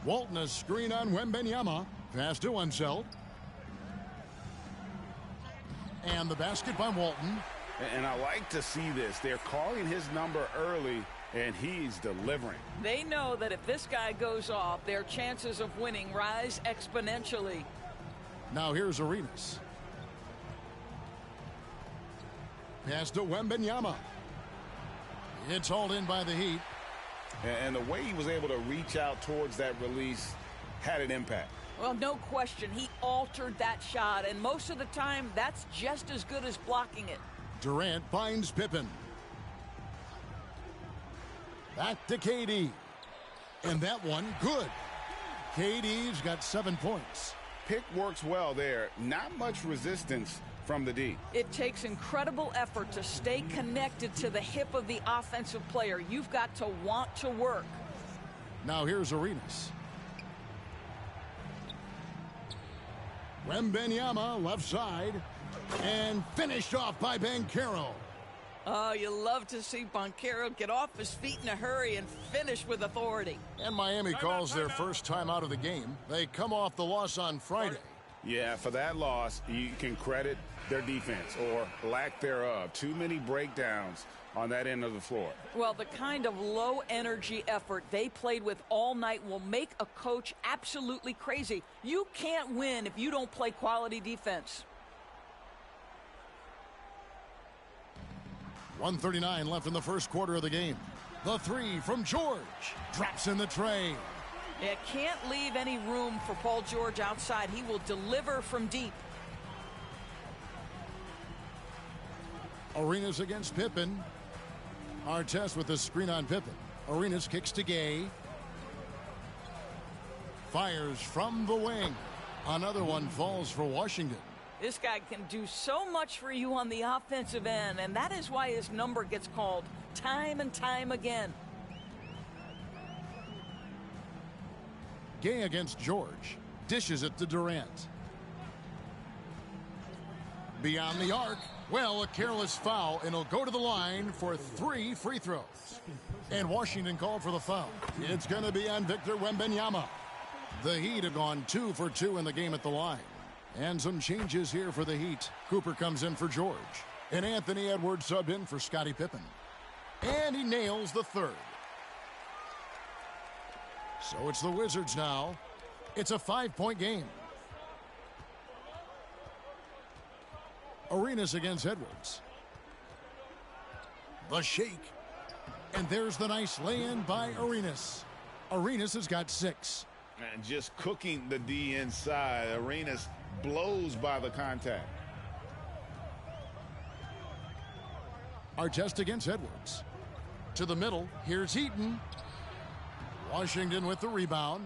Walton, a screen on Wembanyama. Pass to Unseld. And the basket by Walton. And I like to see this. They're calling his number early, and he's delivering. They know that if this guy goes off, their chances of winning rise exponentially. Now here's Arenas. Pass to Wembanyama. It's hauled in by the Heat. And the way he was able to reach out towards that release had an impact. Well, no question. He altered that shot, and most of the time, that's just as good as blocking it. Durant finds Pippen. Back to KD. And that one, good. KD's got 7 points. Pick works well there. Not much resistance from the D. It takes incredible effort to stay connected to the hip of the offensive player. You've got to want to work. Now here's Arenas. Wembanyama left side. And finished off by Banchero. Oh, you love to see Banchero get off his feet in a hurry and finish with authority. And Miami calls their first time out of the game. They come off the loss on Friday. Yeah, for that loss, you can credit their defense or lack thereof. Too many breakdowns on that end of the floor. Well, the kind of low-energy effort they played with all night will make a coach absolutely crazy. You can't win if you don't play quality defense. 1:39 left in the first quarter of the game. The three from George. Drops in the tray. It can't leave any room for Paul George outside. He will deliver from deep. Arenas against Pippen. Artest with the screen on Pippen. Arenas kicks to Gay. Fires from the wing. Another one falls for Washington. This guy can do so much for you on the offensive end, and that is why his number gets called time and time again. Gay against George. Dishes it to Durant. Beyond the arc. Well, a careless foul, and he'll go to the line for 3 free throws. And Washington called for the foul. It's going to be on Victor Wembanyama. The Heat have gone 2 for 2 in the game at the line. And some changes here for the Heat. Cooper comes in for George. And Anthony Edwards subbed in for Scottie Pippen. And he nails the third. So it's the Wizards now. It's a 5-point game. Arenas against Edwards. The shake. And there's the nice lay-in by Arenas. Arenas has got 6. And just cooking the D inside. Arenas blows by the contact. Artest against Edwards. To the middle. Here's Heaton. Washington with the rebound.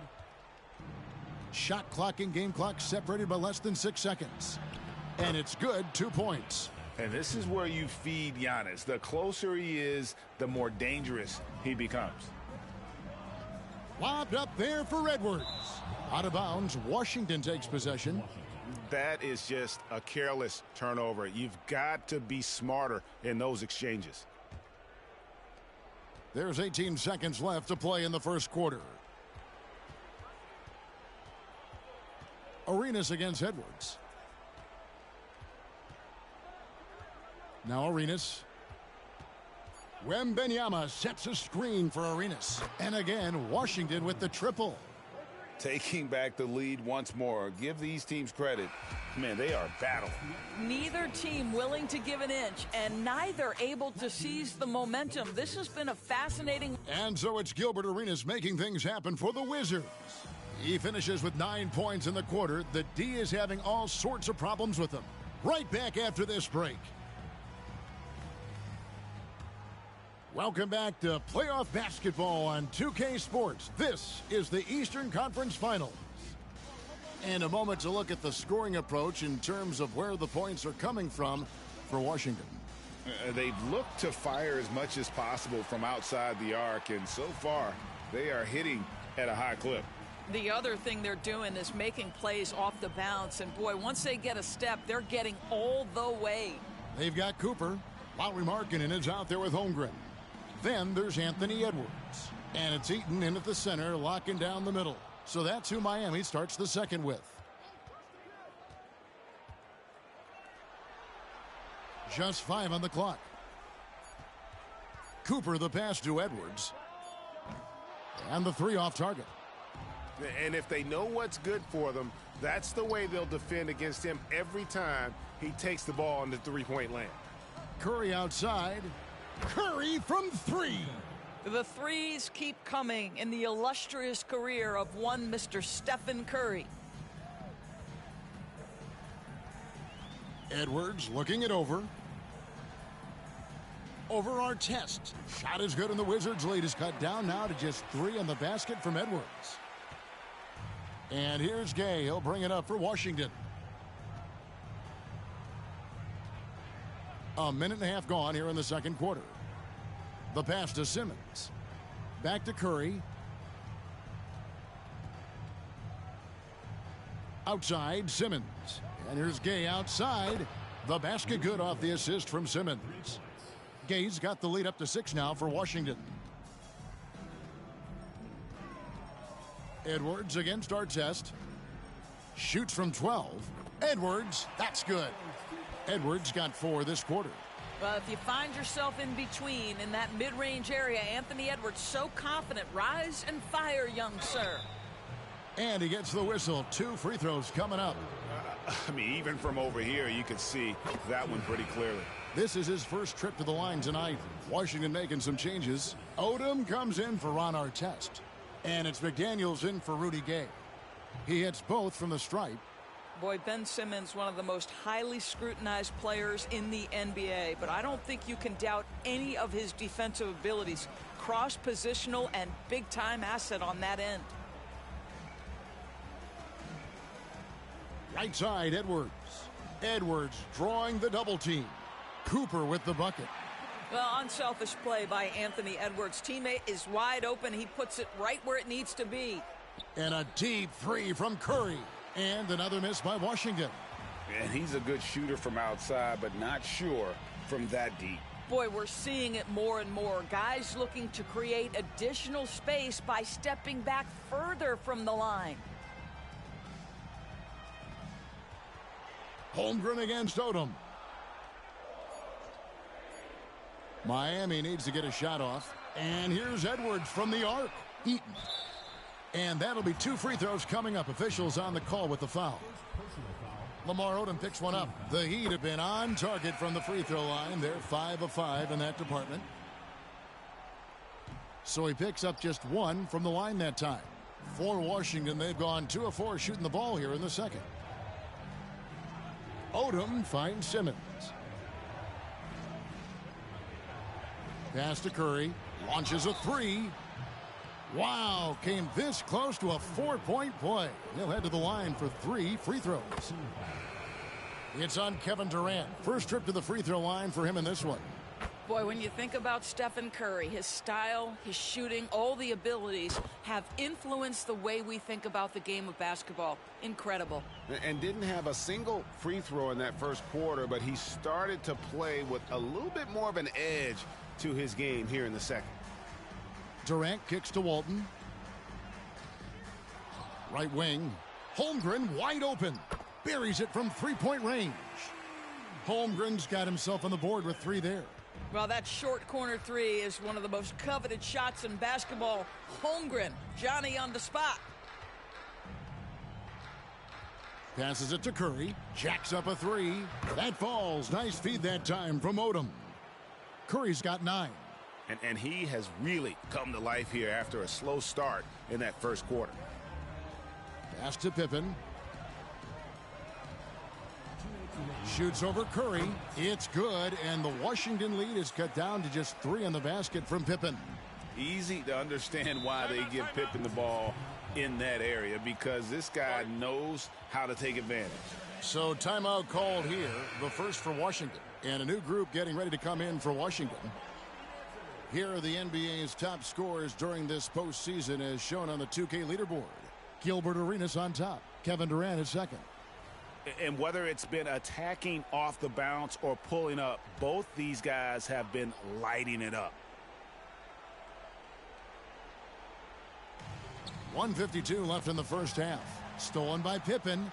Shot clock and game clock separated by less than 6 seconds. And it's good, 2 points. And this is where you feed Giannis. The closer he is, the more dangerous he becomes. Lobbed up there for Edwards. Out of bounds, Washington takes possession. That is just a careless turnover. You've got to be smarter in those exchanges. There's 18 seconds left to play in the first quarter. Arenas against Edwards. Now Arenas. Wembanyama sets a screen for Arenas. And again, Washington with the triple. Taking back the lead once more. Give these teams credit. Man, they are battling. Neither team willing to give an inch, and neither able to seize the momentum. This has been a fascinating... And so it's Gilbert Arenas making things happen for the Wizards. He finishes with 9 points in the quarter. The D is having all sorts of problems with him. Right back after this break. Welcome back to playoff basketball on 2K Sports. This is the Eastern Conference Finals. And a moment to look at the scoring approach in terms of where the points are coming from for Washington. They've looked to fire as much as possible from outside the arc, and so far they are hitting at a high clip. The other thing they're doing is making plays off the bounce, and boy, once they get a step, they're getting all the way. They've got Cooper. Lauri Markkanen is out there with Holmgren. Then there's Anthony Edwards. And it's Eaton in at the center, locking down the middle. So that's who Miami starts the second with. Just 5 on the clock. Cooper the pass to Edwards. And the 3 off target. And if they know what's good for them, that's the way they'll defend against him every time he takes the ball in the three-point land. Curry outside. Curry from 3. The threes keep coming in the illustrious career of one Mr. Stephen Curry. Edwards looking it over. Over Artest. Shot is good, and the Wizards' lead is cut down now to just 3 on the basket from Edwards. And here's Gay. He'll bring it up for Washington. A minute and a half gone here in the second quarter. The pass to Simmons. Back to Curry. Outside, Simmons. And here's Gay outside. The basket good off the assist from Simmons. Gay's got the lead up to 6 now for Washington. Edwards against Artest. Shoots from 12. Edwards, that's good. Edwards got 4 this quarter. Well, if you find yourself in between in that mid-range area, Anthony Edwards so confident. Rise and fire, young sir. And he gets the whistle. 2 free throws coming up. I mean, even from over here, you could see that one pretty clearly. This is his first trip to the line tonight. Washington making some changes. Odom comes in for Ron Artest. And it's McDaniels in for Rudy Gay. He hits both from the stripe. Boy, Ben Simmons, one of the most highly scrutinized players in the NBA, but I don't think you can doubt any of his defensive abilities. Cross-positional and big-time asset on that end. Right side, Edwards. Edwards drawing the double team. Cooper with the bucket. Well, unselfish play by Anthony Edwards. Teammate is wide open. He puts it right where it needs to be. And a deep three from Curry. And another miss by Washington. And he's a good shooter from outside, but not sure from that deep. Boy, we're seeing it more and more. Guys looking to create additional space by stepping back further from the line. Holmgren against Odom. Miami needs to get a shot off. And here's Edwards from the arc. Eaton. And that'll be 2 free throws coming up. Officials on the call with the foul. Lamar Odom picks one up. The Heat have been on target from the free throw line. They're 5 of 5 in that department. So he picks up just 1 from the line that time. For Washington, they've gone 2 of 4 shooting the ball here in the second. Odom finds Simmons. Pass to Curry. Launches a 3. Wow, came this close to a 4-point play. He'll head to the line for 3 free throws. It's on Kevin Durant. First trip to the free throw line for him in this one. Boy, when you think about Stephen Curry, his style, his shooting, all the abilities have influenced the way we think about the game of basketball. Incredible. And didn't have a single free throw in that first quarter, but he started to play with a little bit more of an edge to his game here in the second. Durant kicks to Walton. Right wing. Holmgren wide open. Buries it from 3-point range. Holmgren's got himself on the board with 3 there. Well, that short corner 3 is one of the most coveted shots in basketball. Holmgren, Johnny on the spot. Passes it to Curry. Jacks up a 3. That falls. Nice feed that time from Odom. Curry's got 9. And he has really come to life here after a slow start in that first quarter. Pass to Pippen. Shoots over Curry. It's good, and the Washington lead is cut down to just 3 in the basket from Pippen. Easy to understand why they give Pippen the ball in that area, because this guy knows how to take advantage. So timeout called here, the first for Washington, and a new group getting ready to come in for Washington. Here are the NBA's top scorers during this postseason as shown on the 2K leaderboard. Gilbert Arenas on top. Kevin Durant is second. And whether it's been attacking off the bounce or pulling up, both these guys have been lighting it up. 1:52 left in the first half. Stolen by Pippen.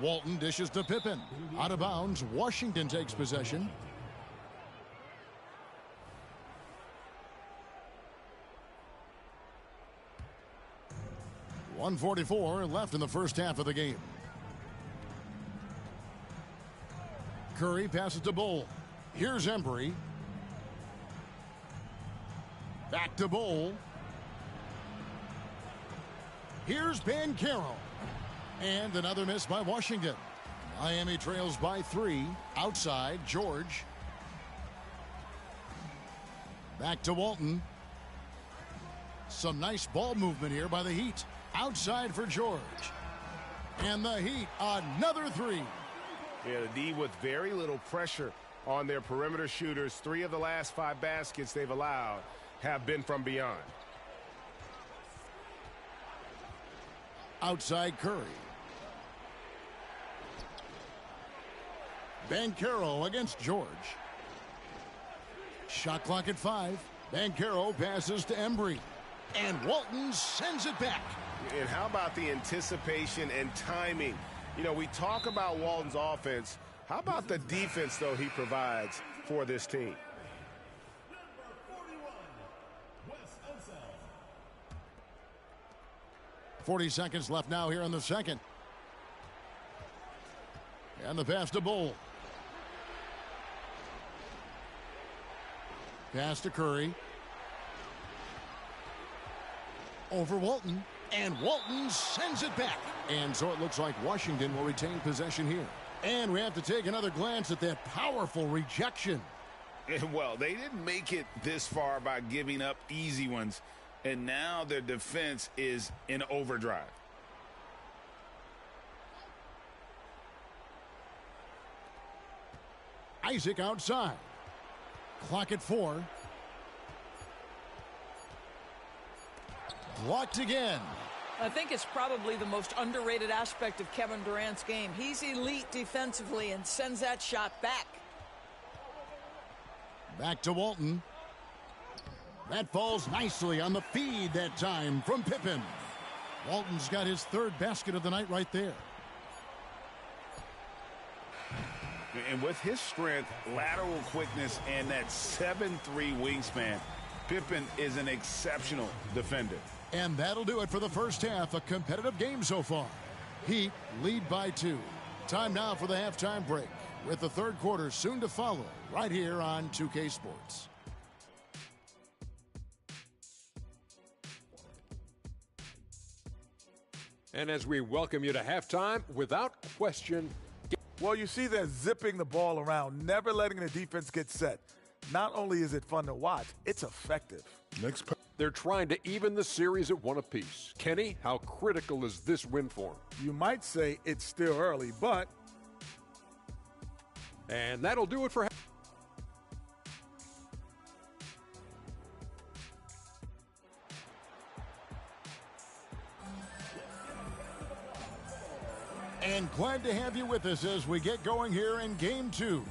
Walton dishes to Pippen. Out of bounds. Washington takes possession. .144 left in the first half of the game. Curry passes to Bull. Here's Embry. Back to Bull. Here's Banchero. And another miss by Washington. Miami trails by 3. Outside, George. Back to Walton. Some nice ball movement here by the Heat. Outside for George. And the Heat, another 3. Yeah, the D with very little pressure on their perimeter shooters. 3 of the last 5 baskets they've allowed have been from beyond. Outside Curry. Banchero against George. Shot clock at 5. Banchero passes to Embry. And Walton sends it back. And how about the anticipation and timing? You know, we talk about Walton's offense. How about the defense, though, he provides for this team? .40 seconds left now here in the second. And the pass to Bull. Pass to Curry. Over Walton. And Walton sends it back. And so it looks like Washington will retain possession here. And we have to take another glance at that powerful rejection. Well, they didn't make it this far by giving up easy ones. And now their defense is in overdrive. Isaac outside. Clock at 4. Blocked again. I think it's probably the most underrated aspect of Kevin Durant's game. He's elite defensively and sends that shot back. Back to Walton. That falls nicely on the feed that time from Pippen. Walton's got his 3rd basket of the night right there. And with his strength, lateral quickness, and that 7'3" wingspan, Pippen is an exceptional defender. And that'll do it for the first half. A competitive game so far. Heat lead by 2. Time now for the halftime break, with the 3rd quarter soon to follow right here on 2K Sports. And as we welcome you to halftime, without question. Well, you see they're zipping the ball around, never letting the defense get set. Not only is it fun to watch, it's effective. They're trying to even the series at 1 apiece. Kenny, how critical is this win for them? You might say it's still early, but... And that'll do it for... And glad to have you with us as we get going here in Game 2.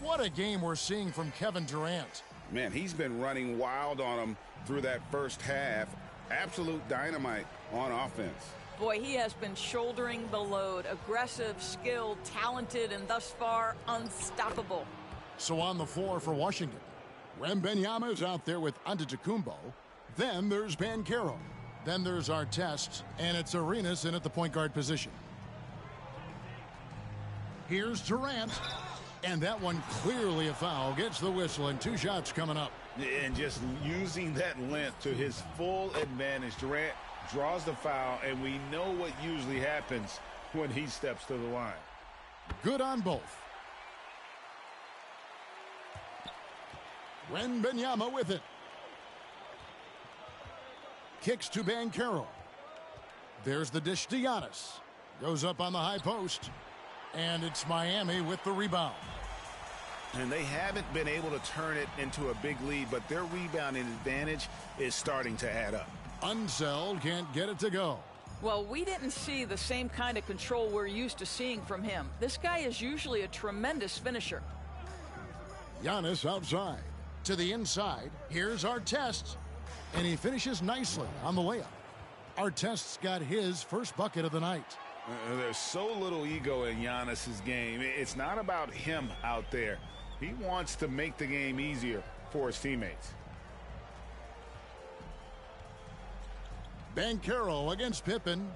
What a game we're seeing from Kevin Durant. Man, he's been running wild on him through that first half. Absolute dynamite on offense. Boy, he has been shouldering the load. Aggressive, skilled, talented, and thus far unstoppable. So on the floor for Washington, Wembanyama is out there with Antetokounmpo. Then there's Banchero. Then there's Artest, and it's Arenas in at the point guard position. Here's Durant, and that one clearly a foul. Gets the whistle, and 2 shots coming up. And just using that length to his full advantage. Durant draws the foul, and we know what usually happens when he steps to the line. Good on both. Wembanyama with it. Kicks to Banchero. There's the dish to Giannis. Goes up on the high post. And it's Miami with the rebound. And they haven't been able to turn it into a big lead, but their rebounding advantage is starting to add up. Unseld can't get it to go. Well, we didn't see the same kind of control we're used to seeing from him. This guy is usually a tremendous finisher. Giannis outside. To the inside. Here's Artest. And he finishes nicely on the layup. Artest's got his first bucket of the night. There's so little ego in Giannis's game. It's not about him out there. He wants to make the game easier for his teammates. Banchero against Pippen.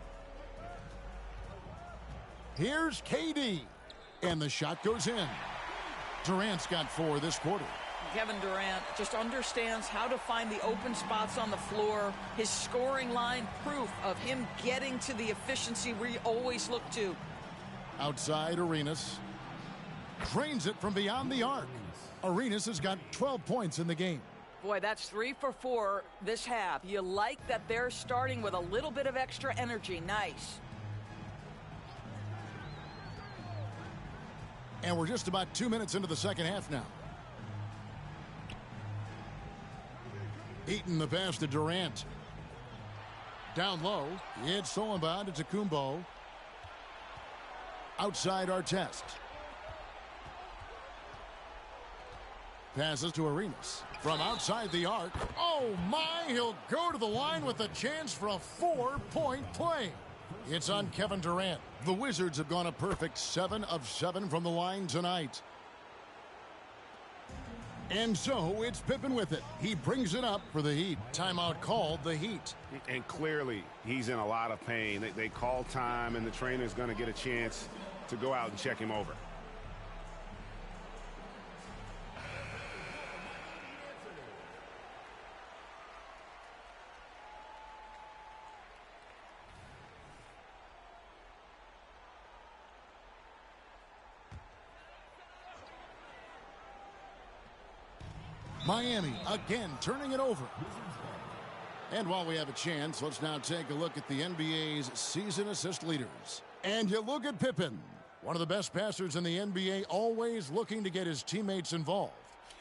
Here's KD. And the shot goes in. Durant's got 4 this quarter. Kevin Durant just understands how to find the open spots on the floor. His scoring line, proof of him getting to the efficiency we always look to. Outside Arenas. Drains it from beyond the arc. Arenas has got 12 points in the game. Boy, that's 3 for 4 this half. You like that they're starting with a little bit of extra energy. Nice. And we're just about 2 minutes into the second half now. Eaton the pass to Durant. Down low. It's stolen by Antetokounmpo. Outside Artest. Passes to Arenas. From outside the arc. Oh my, he'll go to the line with a chance for a 4-point play. It's on Kevin Durant. The Wizards have gone a perfect 7 of 7 from the line tonight. And so it's Pippen with it. He brings it up for the Heat. Timeout called the Heat. And clearly he's in a lot of pain. They call time, and the trainer's going to get a chance to go out and check him over. Miami again turning it over. And while we have a chance, let's now take a look at the NBA's season assist leaders. And you look at Pippen. One of the best passers in the NBA, always looking to get his teammates involved.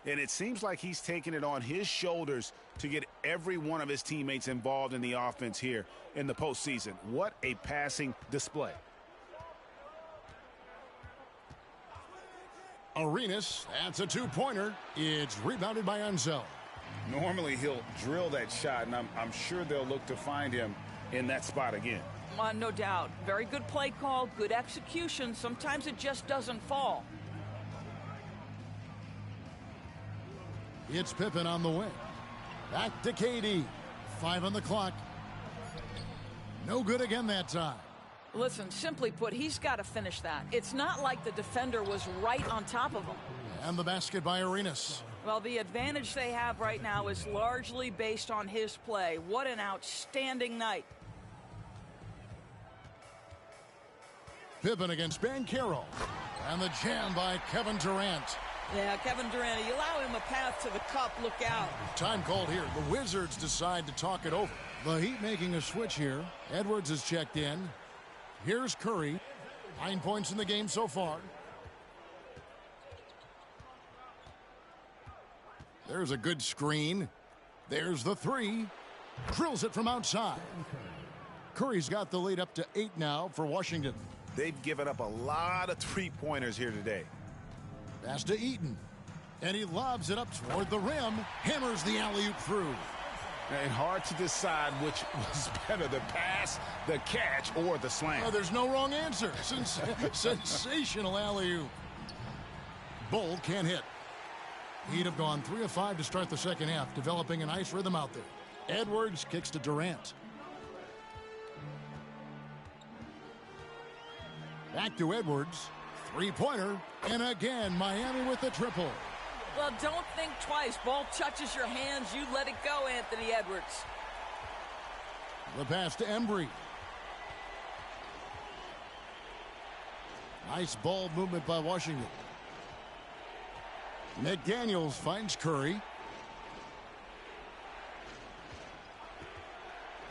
And it seems like he's taking it on his shoulders to get every one of his teammates involved in the offense here in the postseason. What a passing display. Arenas, that's a two-pointer. It's rebounded by Ansel. Normally he'll drill that shot, and I'm sure they'll look to find him in that spot again. No doubt. Very good play call, good execution. Sometimes it just doesn't fall. It's Pippen on the wing. Back to KD. 5 on the clock. No good again that time. Listen, simply put, he's got to finish that. It's not like the defender was right on top of him. And the basket by Arenas. Well, the advantage they have right now is largely based on his play. What an outstanding night. Pippen against Banchero. And the jam by Kevin Durant. Yeah, Kevin Durant, you allow him a path to the cup, look out. Time called here. The Wizards decide to talk it over. The Heat making a switch here. Edwards is checked in. Here's Curry. 9 points in the game so far. There's a good screen. There's the three. Drills it from outside. Curry's got the lead up to 8 now for Washington. They've given up a lot of three-pointers here today. Pass to Eaton. And he lobs it up toward the rim. Hammers the alley-oop through. And hard to decide which was better, the pass, the catch, or the slam. Oh, there's no wrong answer. Sensational alley-oop. Bull can't hit. He'd have gone 3 of 5 to start the second half, developing a nice rhythm out there. Edwards kicks to Durant. Back to Edwards. Three-pointer. And again, Miami with the triple. Well, don't think twice. Ball touches your hands. You let it go, Anthony Edwards. The pass to Embry. Nice ball movement by Washington. McDaniels finds Curry.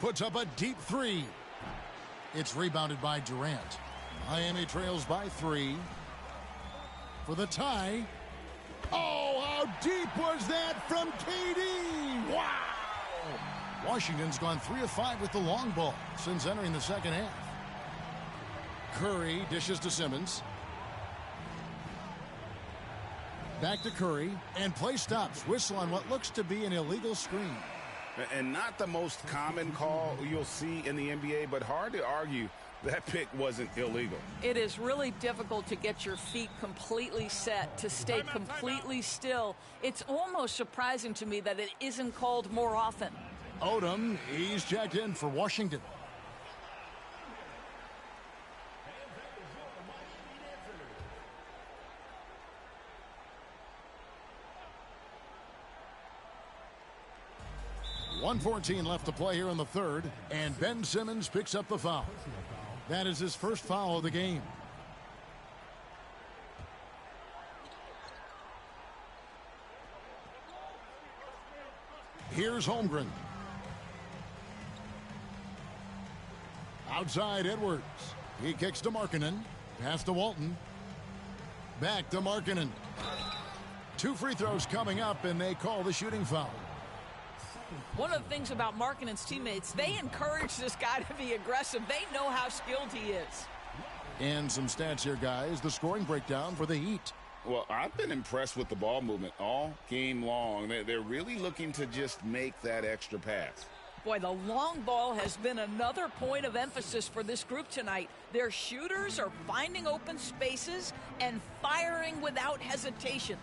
Puts up a deep three. It's rebounded by Durant. Miami trails by 3. For the tie. Oh, how deep was that from KD? Wow! Washington's gone 3 of 5 with the long ball since entering the second half. Curry dishes to Simmons. Back to Curry, and play stops. Whistle on what looks to be an illegal screen. And not the most common call you'll see in the NBA, but hard to argue that pick wasn't illegal. It is really difficult to get your feet completely set, to stay completely still. It's almost surprising to me that it isn't called more often. Odom, he's checked in for Washington. .114 left to play here in the third, and Ben Simmons picks up the foul. That is his first foul of the game. Here's Holmgren. Outside Edwards. He kicks to Markkanen. Pass to Walton. Back to Markkanen. 2 free throws coming up, and they call the shooting foul. One of the things about Markkanen's teammates, they encourage this guy to be aggressive. They know how skilled he is. And some stats here, guys. The scoring breakdown for the Heat. Well, I've been impressed with the ball movement all game long. They're really looking to just make that extra pass. Boy, the long ball has been another point of emphasis for this group tonight. Their shooters are finding open spaces and firing without hesitation.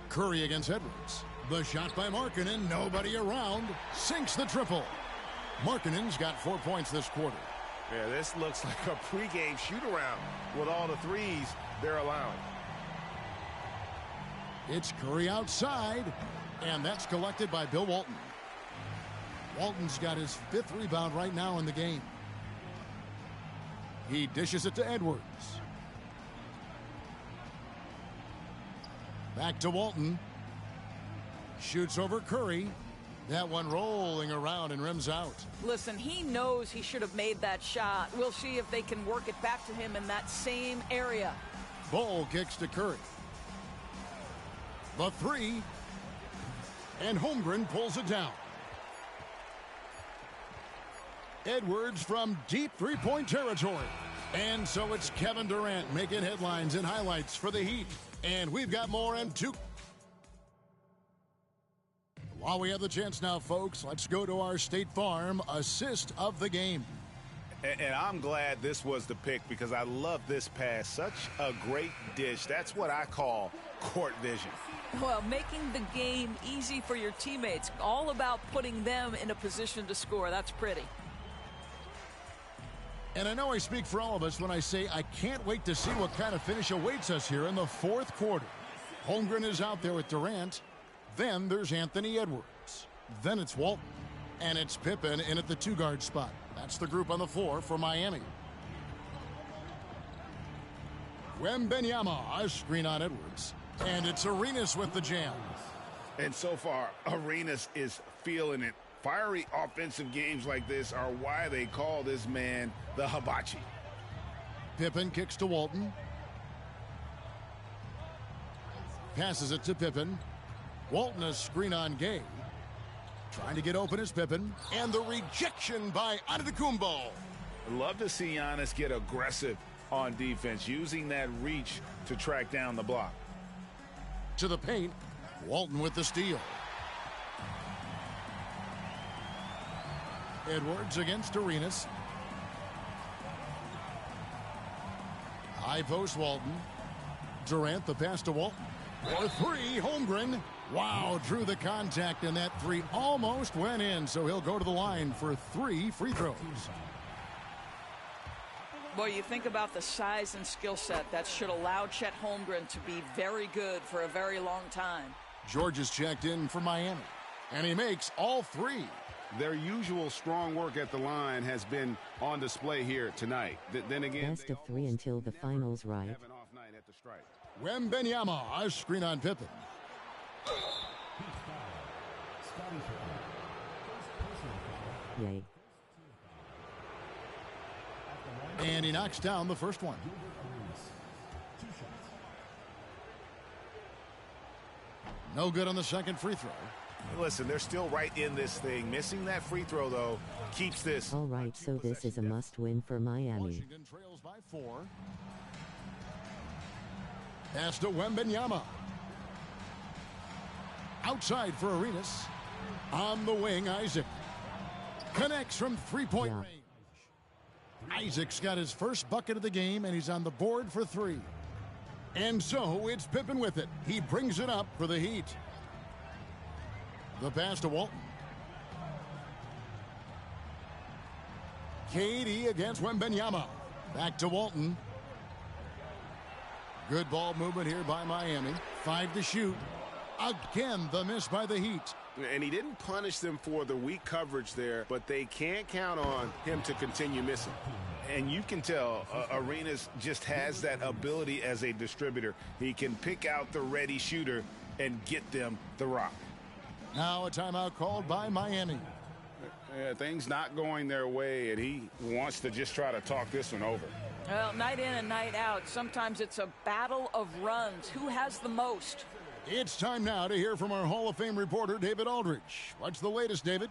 Curry against Edwards. The shot by Markkanen, nobody around, sinks the triple. Markkanen's got 4 points this quarter. Yeah, this looks like a pregame shoot-around with all the threes they're allowing. It's Curry outside, and that's collected by Bill Walton. Walton's got his 5th rebound right now in the game. He dishes it to Edwards. Back to Walton. Shoots over Curry. That one rolling around and rims out. Listen, he knows he should have made that shot. We'll see if they can work it back to him in that same area. Ball kicks to Curry. The three. And Holmgren pulls it down. Edwards from deep three-point territory. And so it's Kevin Durant making headlines and highlights for the Heat. And we've got more M2. While we have the chance now, folks, let's go to our State Farm assist of the game. And I'm glad this was the pick because I love this pass. Such a great dish. That's what I call court vision. Well, making the game easy for your teammates. All about putting them in a position to score. That's pretty. And I know I speak for all of us when I say I can't wait to see what kind of finish awaits us here in the fourth quarter. Holmgren is out there with Durant. Then there's Anthony Edwards. Then it's Walton. And it's Pippen in at the two-guard spot. That's the group on the floor for Miami. Wembanyama, a screen on Edwards. And it's Arenas with the jam. And so far, Arenas is feeling it. Fiery offensive games like this are why they call this man the Hibachi. Pippen kicks to Walton. Passes it to Pippen. Walton a screen on Gay. Trying to get open is Pippen. And the rejection by Antetokounmpo. I'd love to see Giannis get aggressive on defense, using that reach to track down the block. To the paint. Walton with the steal. Edwards against Arenas. High post Walton. Durant the pass to Walton. For three, Holmgren. Wow, drew the contact, and that three almost went in, so he'll go to the line for 3 free throws. Boy, you think about the size and skill set that should allow Chet Holmgren to be very good for a very long time. George is checked in for Miami, and he makes all 3. Their usual strong work at the line has been on display here tonight. Then again, best of 3 until the finals, right? Wembanyama, a screen on Pippen. Yay. And he knocks down the first one. No good on the second free throw. Listen, they're still right in this thing. Missing that free throw, though, keeps this. All right, so this is a must-win for Miami. Washington trails by 4. Pass to Wembanyama. Outside for Arenas. On the wing, Isaac. Connects from three-point range. Isaac's got his first bucket of the game, and he's on the board for 3. And so it's Pippen with it. He brings it up for the Heat. The pass to Walton. KD against Wembanyama. Back to Walton. Good ball movement here by Miami. 5 to shoot. Again, the miss by the Heat. And he didn't punish them for the weak coverage there, but they can't count on him to continue missing. And you can tell Arenas just has that ability as a distributor. He can pick out the ready shooter and get them the rock. Now a timeout called by Miami. Things not going their way, and he wants to just try to talk this one over. Well, night in and night out, sometimes it's a battle of runs. Who has the most? It's time now to hear from our Hall of Fame reporter, David Aldridge. What's the latest, David?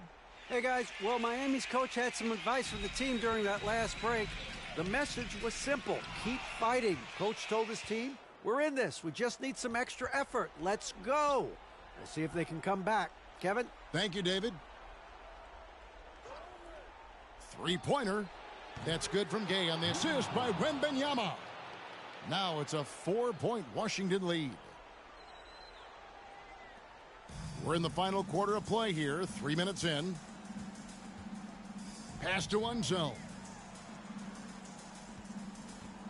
Hey, guys. Well, Miami's coach had some advice for the team during that last break. The message was simple. Keep fighting. Coach told his team, we're in this. We just need some extra effort. Let's go. We'll see if they can come back. Kevin? Thank you, David. Three-pointer. That's good from Gay on the assist by Wembanyama. Now it's a 4-point Washington lead. We're in the final quarter of play here, 3 minutes in. Pass to Unseld.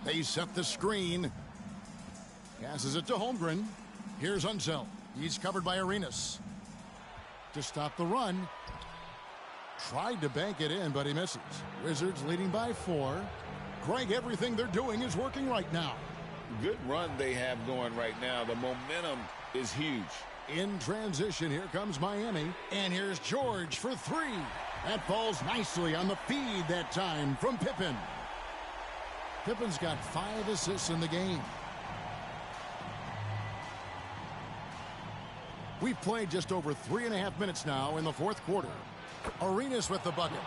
They set the screen. Passes it to Holmgren. Here's Unseld. He's covered by Arenas. To stop the run. Tried to bank it in, but he misses. Wizards leading by 4. Greg, everything they're doing is working right now. Good run they have going right now. The momentum is huge. In transition, here comes Miami. And here's George for three. That falls nicely on the feed that time from Pippen. Pippen's got 5 assists in the game. We've played just over 3.5 minutes now in the fourth quarter. Arenas with the bucket.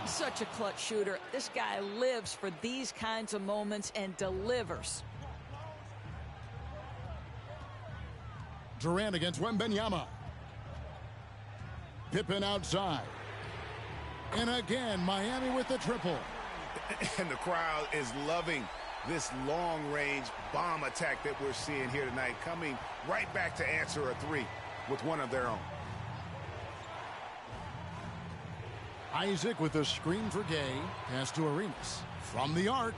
Such a clutch shooter. This guy lives for these kinds of moments and delivers. Durant against Wembanyama. Pippen outside. And again, Miami with the triple. And the crowd is loving this long-range bomb attack that we're seeing here tonight, coming right back to answer a three with one of their own. Isaac with a screen for Gay. Pass to Arenas. From the arc.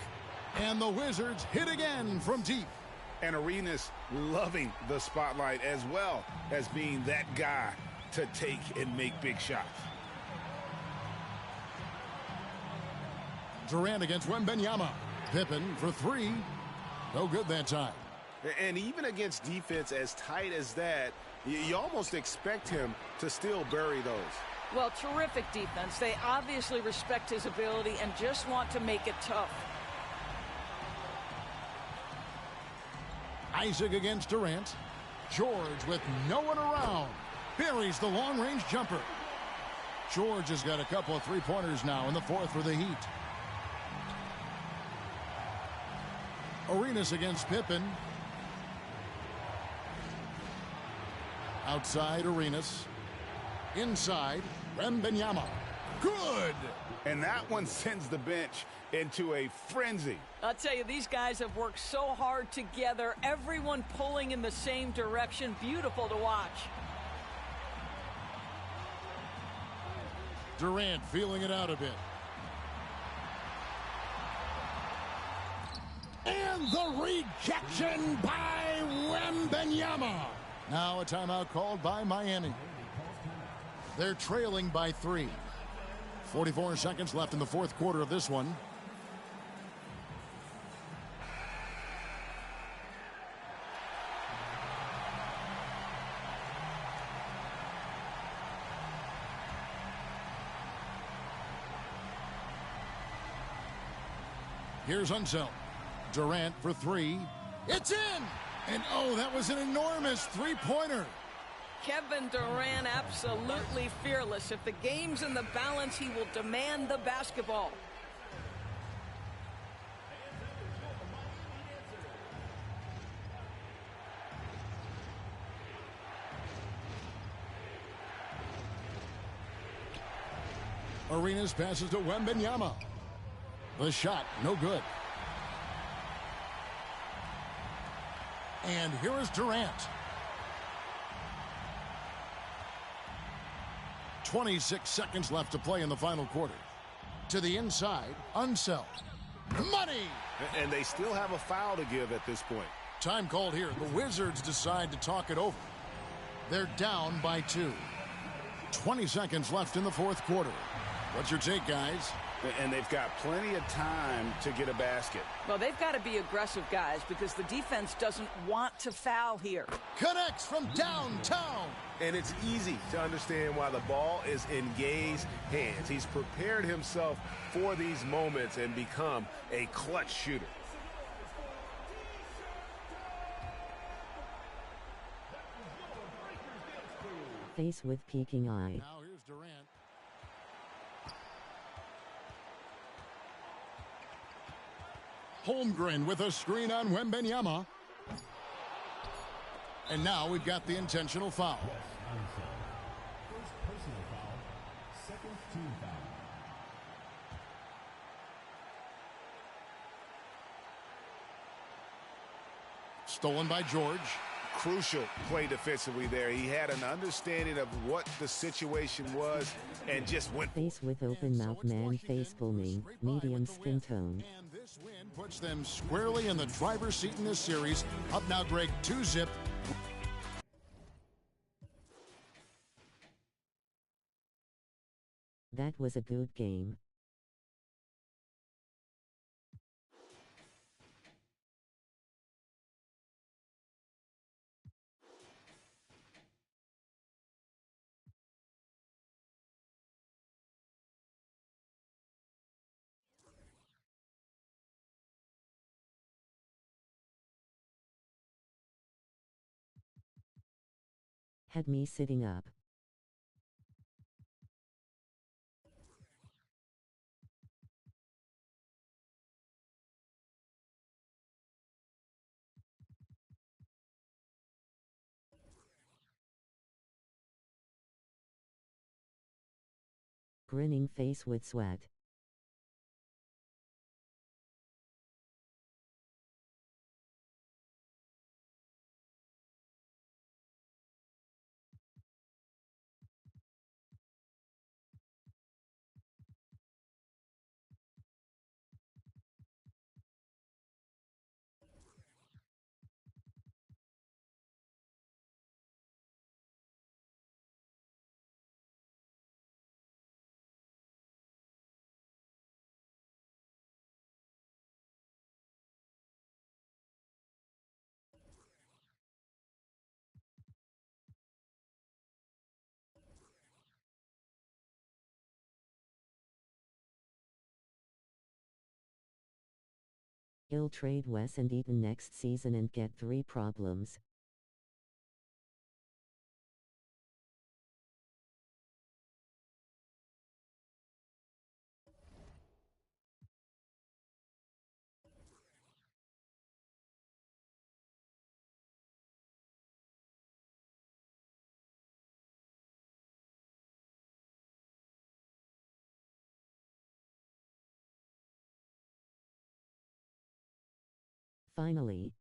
And the Wizards hit again from deep. And Arenas loving the spotlight as well as being that guy to take and make big shots. Durant against Wembanyama. Pippen for three. No good that time. And even against defense as tight as that, you almost expect him to still bury those. Well, terrific defense. They obviously respect his ability and just want to make it tough. Isaac against Durant. George with no one around. Buries the long-range jumper. George has got a couple of three-pointers now in the fourth for the Heat. Arenas against Pippen. Outside Arenas. Inside Wembanyama. Good! And that one sends the bench into a frenzy. I'll tell you, these guys have worked so hard together. Everyone pulling in the same direction. Beautiful to watch. Durant feeling it out a bit. And the rejection by Wembanyama. Now a timeout called by Miami. They're trailing by 3. 44 seconds left in the fourth quarter of this one. Here's Unseld. Durant for three. It's in! And oh, that was an enormous three-pointer. Kevin Durant absolutely fearless. If the game's in the balance, he will demand the basketball. Arenas passes to Wembanyama. The shot, no good. And here is Durant. 26 seconds left to play in the final quarter. To the inside, Unseld. Money! And they still have a foul to give at this point. Time called here. The Wizards decide to talk it over. They're down by 2. 20 seconds left in the fourth quarter. What's your take, guys? And they've got plenty of time to get a basket. Well, they've got to be aggressive, guys, because the defense doesn't want to foul here. Connects from downtown. And it's easy to understand why the ball is in Gay's hands. He's prepared himself for these moments and become a clutch shooter. Face with peeking eye. Now here's Durant. Holmgren with a screen on Wembanyama. And now we've got the intentional foul. First personal foul, second team foul. Stolen by George. Crucial play defensively there. He had an understanding of what the situation was and just went. Face with open mouth man face filming, medium skin tone. And this win puts them squarely in the driver's seat in this series. Up now, Greg, 2-zip. That was a good game. Had me sitting up. Grinning face with sweat. He'll trade Wes and Eaton next season and get 3 problems. Finally.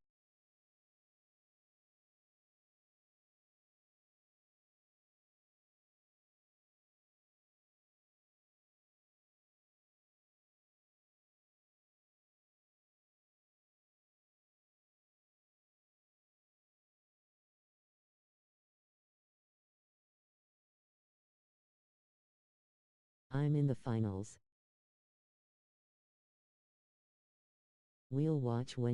I'm in the finals. We'll watch when